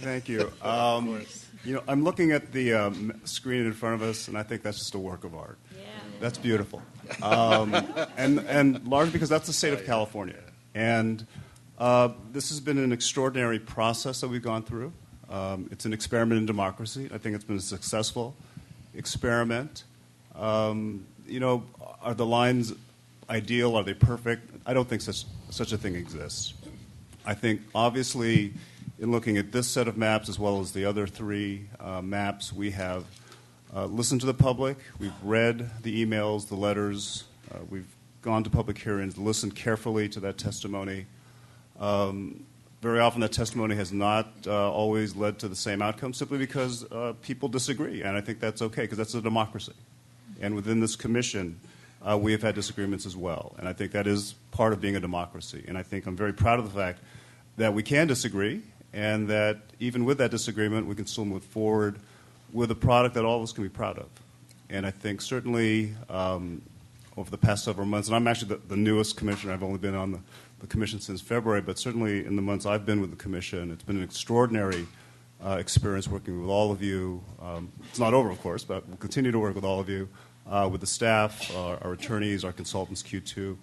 V: Thank you. I'm looking at the screen in front of us, and I think that's just a work of art. Yeah. That's beautiful. And largely because that's the state of California. And this has been an extraordinary process that we've gone through. It's an experiment in democracy. I think it's been a successful experiment. Are the lines ideal? Are they perfect? I don't think such a thing exists. I think, obviously, in looking at this set of maps as well as the other 3 maps, we have listened to the public. We've read the emails, the letters. We've gone to public hearings, listened carefully to that testimony. Very often that testimony has not always led to the same outcome simply because people disagree, and I think that's okay because that's a democracy. And within this commission, we have had disagreements as well, and I think that is part of being a democracy. And I think I'm very proud of the fact that we can disagree and that even with that disagreement, we can still move forward with a product that all of us can be proud of. And I think certainly over the past several months, and I'm actually the newest commissioner. I've only been on the commission since February, but certainly in the months I've been with the commission, it's been an extraordinary experience working with all of you. It's not over, of course, but we'll continue to work with all of you, with the staff, our attorneys, our consultants, Q2,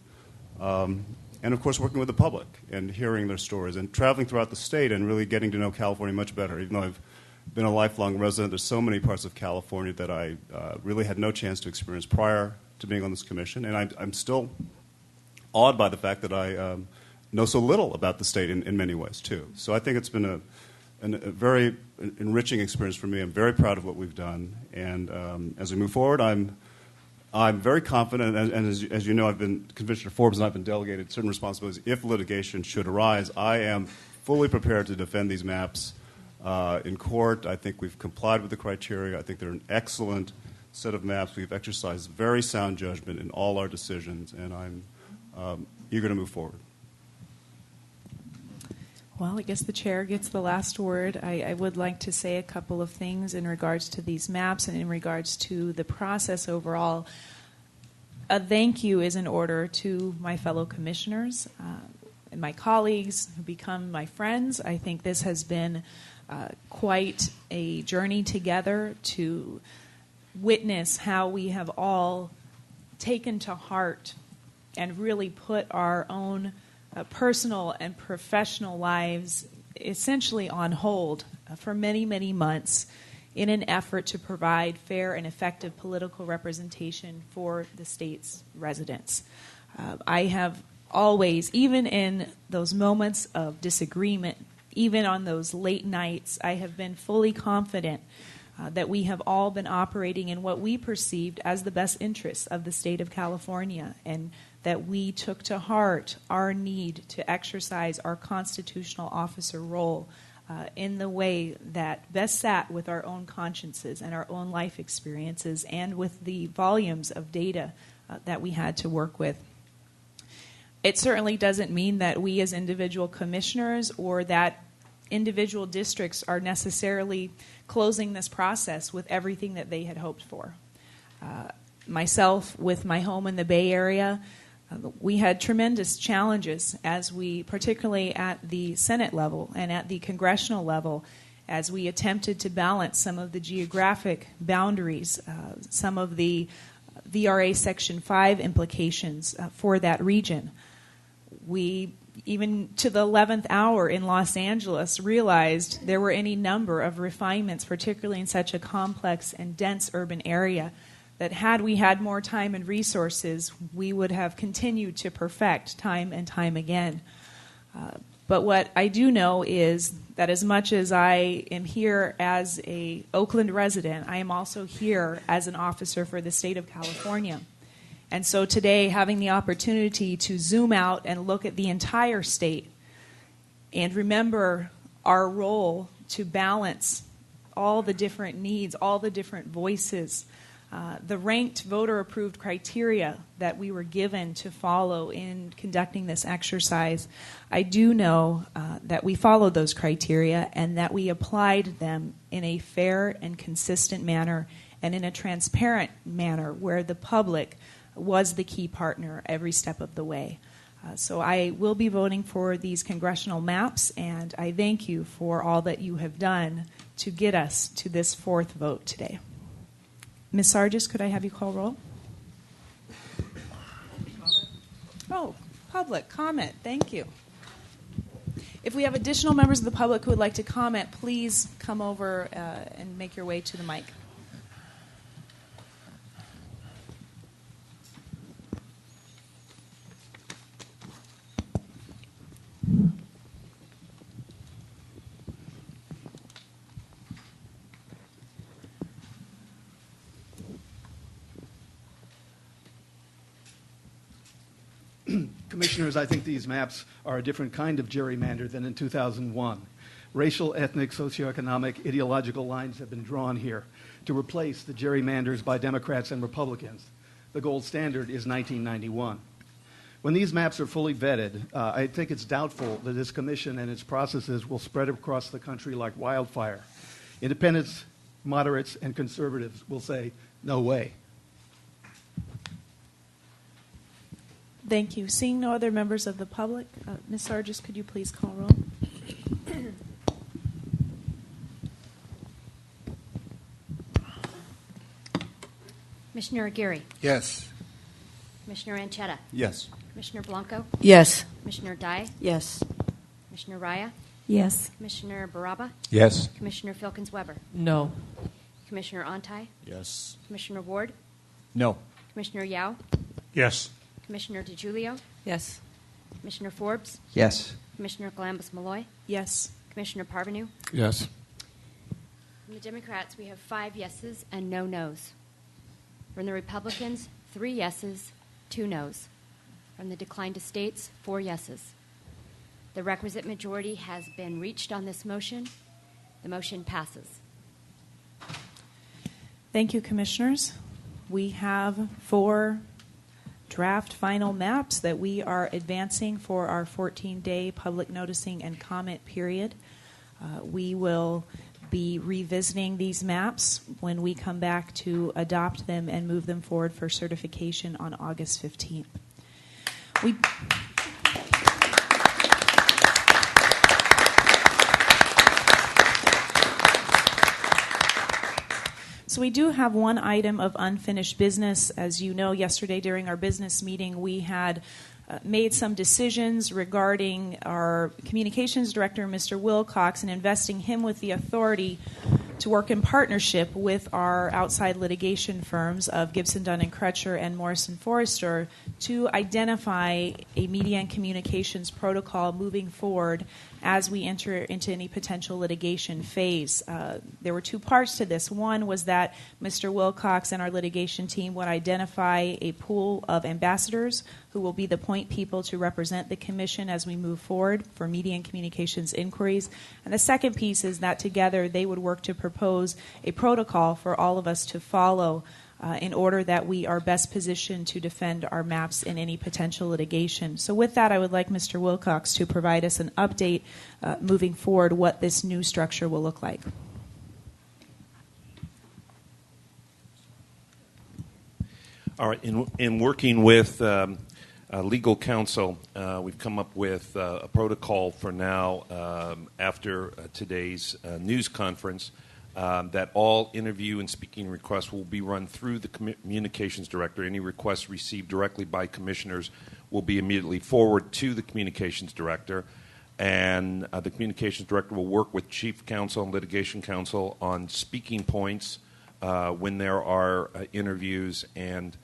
V: and of course working with the public and hearing their stories and traveling throughout the state and really getting to know California much better. Even though I've been a lifelong resident, there's so many parts of California that I really had no chance to experience prior to being on this commission, and I'm still awed by the fact that I know so little about the state in many ways, too. So I think it's been a very enriching experience for me. I'm very proud of what we've done, and as we move forward, I'm very confident, and as you know, I've been Commissioner Forbes, and I've been delegated certain responsibilities. If litigation should arise, I am fully prepared to defend these maps in court. I think we've complied with the criteria. I think they're an excellent set of maps. We've exercised very sound judgment in all our decisions, and I'm eager to move forward.
A: Well, I guess the chair gets the last word. I would like to say a couple of things in regards to these maps and in regards to the process overall. A thank you is in order to my fellow commissioners and my colleagues who become my friends. I think this has been quite a journey together to witness how we have all taken to heart and really put our own personal and professional lives essentially on hold for many, many months in an effort to provide fair and effective political representation for the state's residents. I have always, even in those moments of disagreement, even on those late nights, I have been fully confident that we have all been operating in what we perceived as the best interests of the state of California, and that we took to heart our need to exercise our constitutional officer role in the way that best sat with our own consciences and our own life experiences and with the volumes of data that we had to work with. It certainly doesn't mean that we as individual commissioners or that individual districts are necessarily closing this process with everything that they had hoped for. Myself, with my home in the Bay Area, we had tremendous challenges as we, particularly at the Senate level and at the congressional level, as we attempted to balance some of the geographic boundaries, some of the VRA Section 5 implications for that region. We, even to the 11th hour in Los Angeles, realized there were any number of refinements, particularly in such a complex and dense urban area, that had we had more time and resources, we would have continued to perfect time and time again. But what I do know is that as much as I am here as an Oakland resident, I am also here as an officer for the state of California. And so today, having the opportunity to zoom out and look at the entire state and remember our role to balance all the different needs, all the different voices, the ranked voter-approved criteria that we were given to follow in conducting this exercise, I do know that we followed those criteria and that we applied them in a fair and consistent manner and in a transparent manner where the public was the key partner every step of the way. So I will be voting for these congressional maps, and I thank you for all that you have done to get us to this fourth vote today. Ms. Sargis, could I have you call roll? Oh, public comment. Thank you. If we have additional members of the public who would like to comment, please come over and make your way to the mic.
D: Commissioners, I think these maps are a different kind of gerrymander than in 2001. Racial, ethnic, socioeconomic, ideological lines have been drawn here to replace the gerrymanders by Democrats and Republicans. The gold standard is 1991. When these maps are fully vetted, I think it's doubtful that this commission and its processes will spread across the country like wildfire. Independents, moderates, and conservatives will say, no way.
A: Thank you. Seeing no other members of the public, Ms. Sargis, could you please call roll?
B: Commissioner Aguirre.
R: Yes.
B: Commissioner Anchetta.
V: Yes.
B: Commissioner Blanco.
M: Yes.
B: Commissioner Dye.
N: Yes.
B: Commissioner Raya.
T: Yes.
B: Commissioner Baraba.
K: Yes.
B: Commissioner Filkins-Weber.
P: No.
B: Commissioner Ontai.
U: Yes.
B: Commissioner Ward.
L: No.
B: Commissioner Yao.
C: Yes.
B: Commissioner DiGiulio.
Q: Yes.
B: Commissioner Forbes.
O: Yes.
B: Commissioner Galambos-Malloy.
A: Yes.
B: Commissioner Parvenu.
S: Yes.
B: From the Democrats, we have 5 yeses and no nos. From the Republicans, 3 yeses, 2 nos. From the declined estates, 4 yeses. The requisite majority has been reached on this motion. The motion passes.
A: Thank you, Commissioners. We have 4 draft final maps that we are advancing for our 14-day public noticing and comment period. We will be revisiting these maps when we come back to adopt them and move them forward for certification on August 15th. So we do have one item of unfinished business. As you know, yesterday during our business meeting, we had made some decisions regarding our communications director, Mr. Wilcox, and investing him with the authority to work in partnership with our outside litigation firms of Gibson, Dunn & Crutcher and Morrison Forrester to identify a media and communications protocol moving forward as we enter into any potential litigation phase. There were 2 parts to this. One was that Mr. Wilcox and our litigation team would identify a pool of ambassadors who will be the point people to represent the Commission as we move forward for media and communications inquiries. And the second piece is that together they would work to propose a protocol for all of us to follow in order that we are best positioned to defend our maps in any potential litigation. So with that, I would like Mr. Wilcox to provide us an update moving forward what this new structure will look like.
G: All right. In working with legal counsel, we've come up with a protocol for now after today's news conference that all interview and speaking requests will be run through the communications director. Any requests received directly by commissioners will be immediately forwarded to the communications director, and the communications director will work with chief counsel and litigation counsel on speaking points when there are interviews and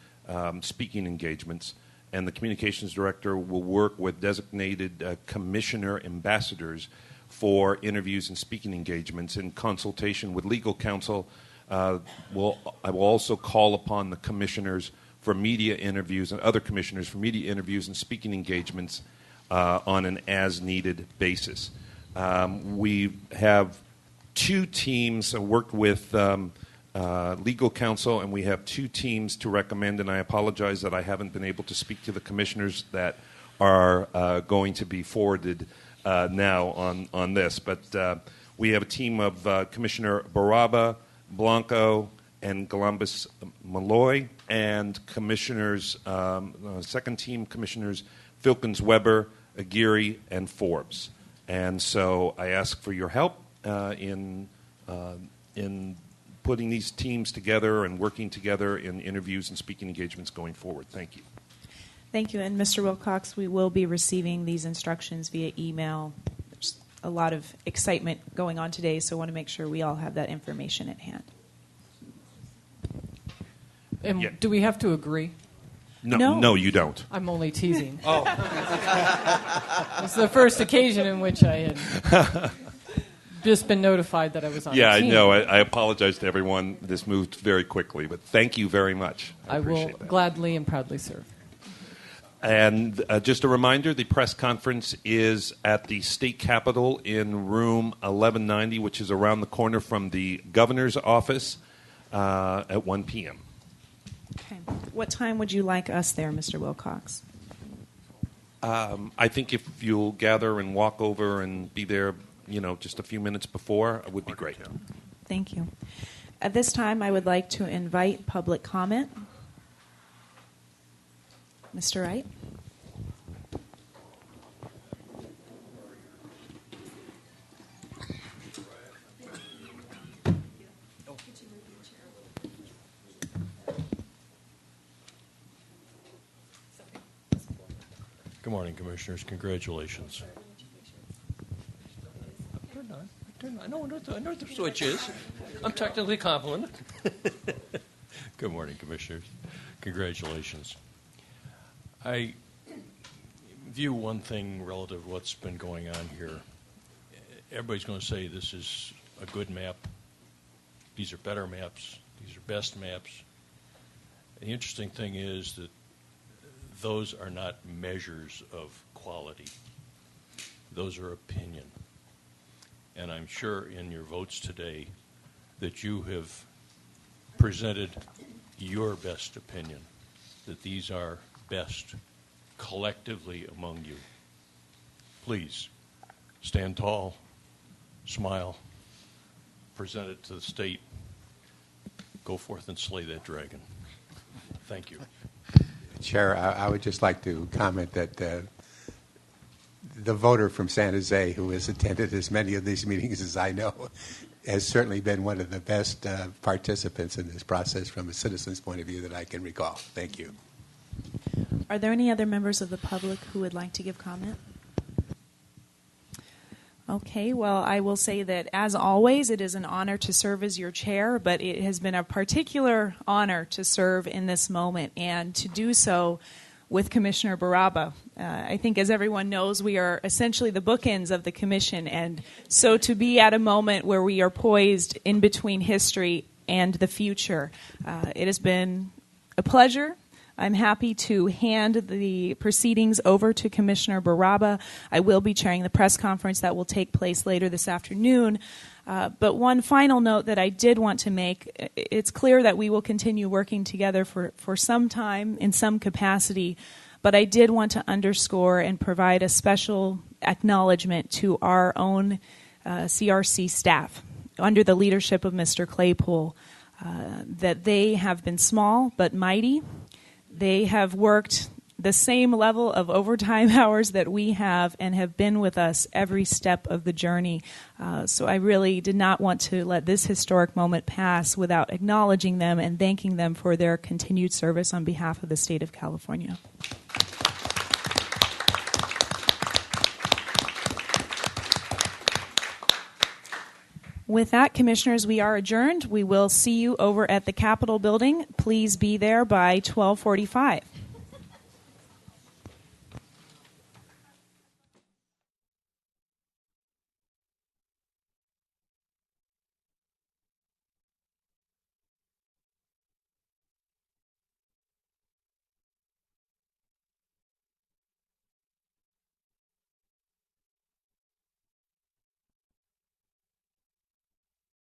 G: speaking engagements. And the communications director will work with designated commissioner ambassadors for interviews and speaking engagements in consultation with legal counsel. I will also call upon the commissioners for media interviews and other commissioners for media interviews and speaking engagements on an as-needed basis. We have 2 teams worked with legal counsel, and we have 2 teams to recommend, and I apologize that I haven't been able to speak to the commissioners that are going to be forwarded now on this. But we have a team of Commissioner Baraba, Blanco, and Galambos-Malloy, and commissioners, second team commissioners Filkins-Weber, Aguirre, and Forbes. And so I ask for your help in putting these teams together and working together in interviews and speaking engagements going forward. Thank you.
A: Thank you. And Mr. Wilcox, we will be receiving these instructions via email. There's a lot of excitement going on today, so I want to make sure we all have that information at hand.
P: And do we have to agree?
G: No, you don't.
P: I'm only teasing.
G: Oh.
P: It's the first occasion in which I had just been notified that I was on the team.
G: I know. I apologize to everyone. This moved very quickly, but thank you very much.
P: I will gladly and proudly serve.
G: And just a reminder, the press conference is at the state capitol in room 1190, which is around the corner from the governor's office at 1 p.m.
A: Okay. What time would you like us there, Mr. Wilcox?
G: I think if you'll gather and walk over and be there, just a few minutes before, it would be great.
A: Thank you. At this time, I would like to invite public comment. Mr. Wright?
H: morning, Commissioners. Congratulations. I know what the switch is. I'm technically complimented. Good morning, Commissioners. Congratulations. I view one thing relative to what's been going on here. Everybody's going to say this is a good map. These are better maps. These are best maps. The interesting thing is that those are not measures of quality. Those are opinion. And I'm sure in your votes today that you have presented your best opinion, that these are best collectively among you. Please stand tall, smile, present it to the state, go forth and slay that dragon. Thank you.
K: Chair, I would just like to comment that the voter from San Jose who has attended as many of these meetings as I know has certainly been one of the best participants in this process from a citizen's point of view that I can recall. Thank you.
A: Are there any other members of the public who would like to give comment? Okay, well, I will say that, as always, it is an honor to serve as your chair, but it has been a particular honor to serve in this moment and to do so with Commissioner Baraba. I think, as everyone knows, we are essentially the bookends of the commission, and so to be at a moment where we are poised in between history and the future, it has been a pleasure. I'm happy to hand the proceedings over to Commissioner Baraba. I will be chairing the press conference that will take place later this afternoon. But one final note that I did want to make, it's clear that we will continue working together for some time in some capacity, but I did want to underscore and provide a special acknowledgement to our own CRC staff under the leadership of Mr. Claypool, that they have been small but mighty. They have worked the same level of overtime hours that we have and have been with us every step of the journey. So I really did not want to let this historic moment pass without acknowledging them and thanking them for their continued service on behalf of the state of California. With that, Commissioners, we are adjourned. We will see you over at the Capitol building. Please be there by 12:45.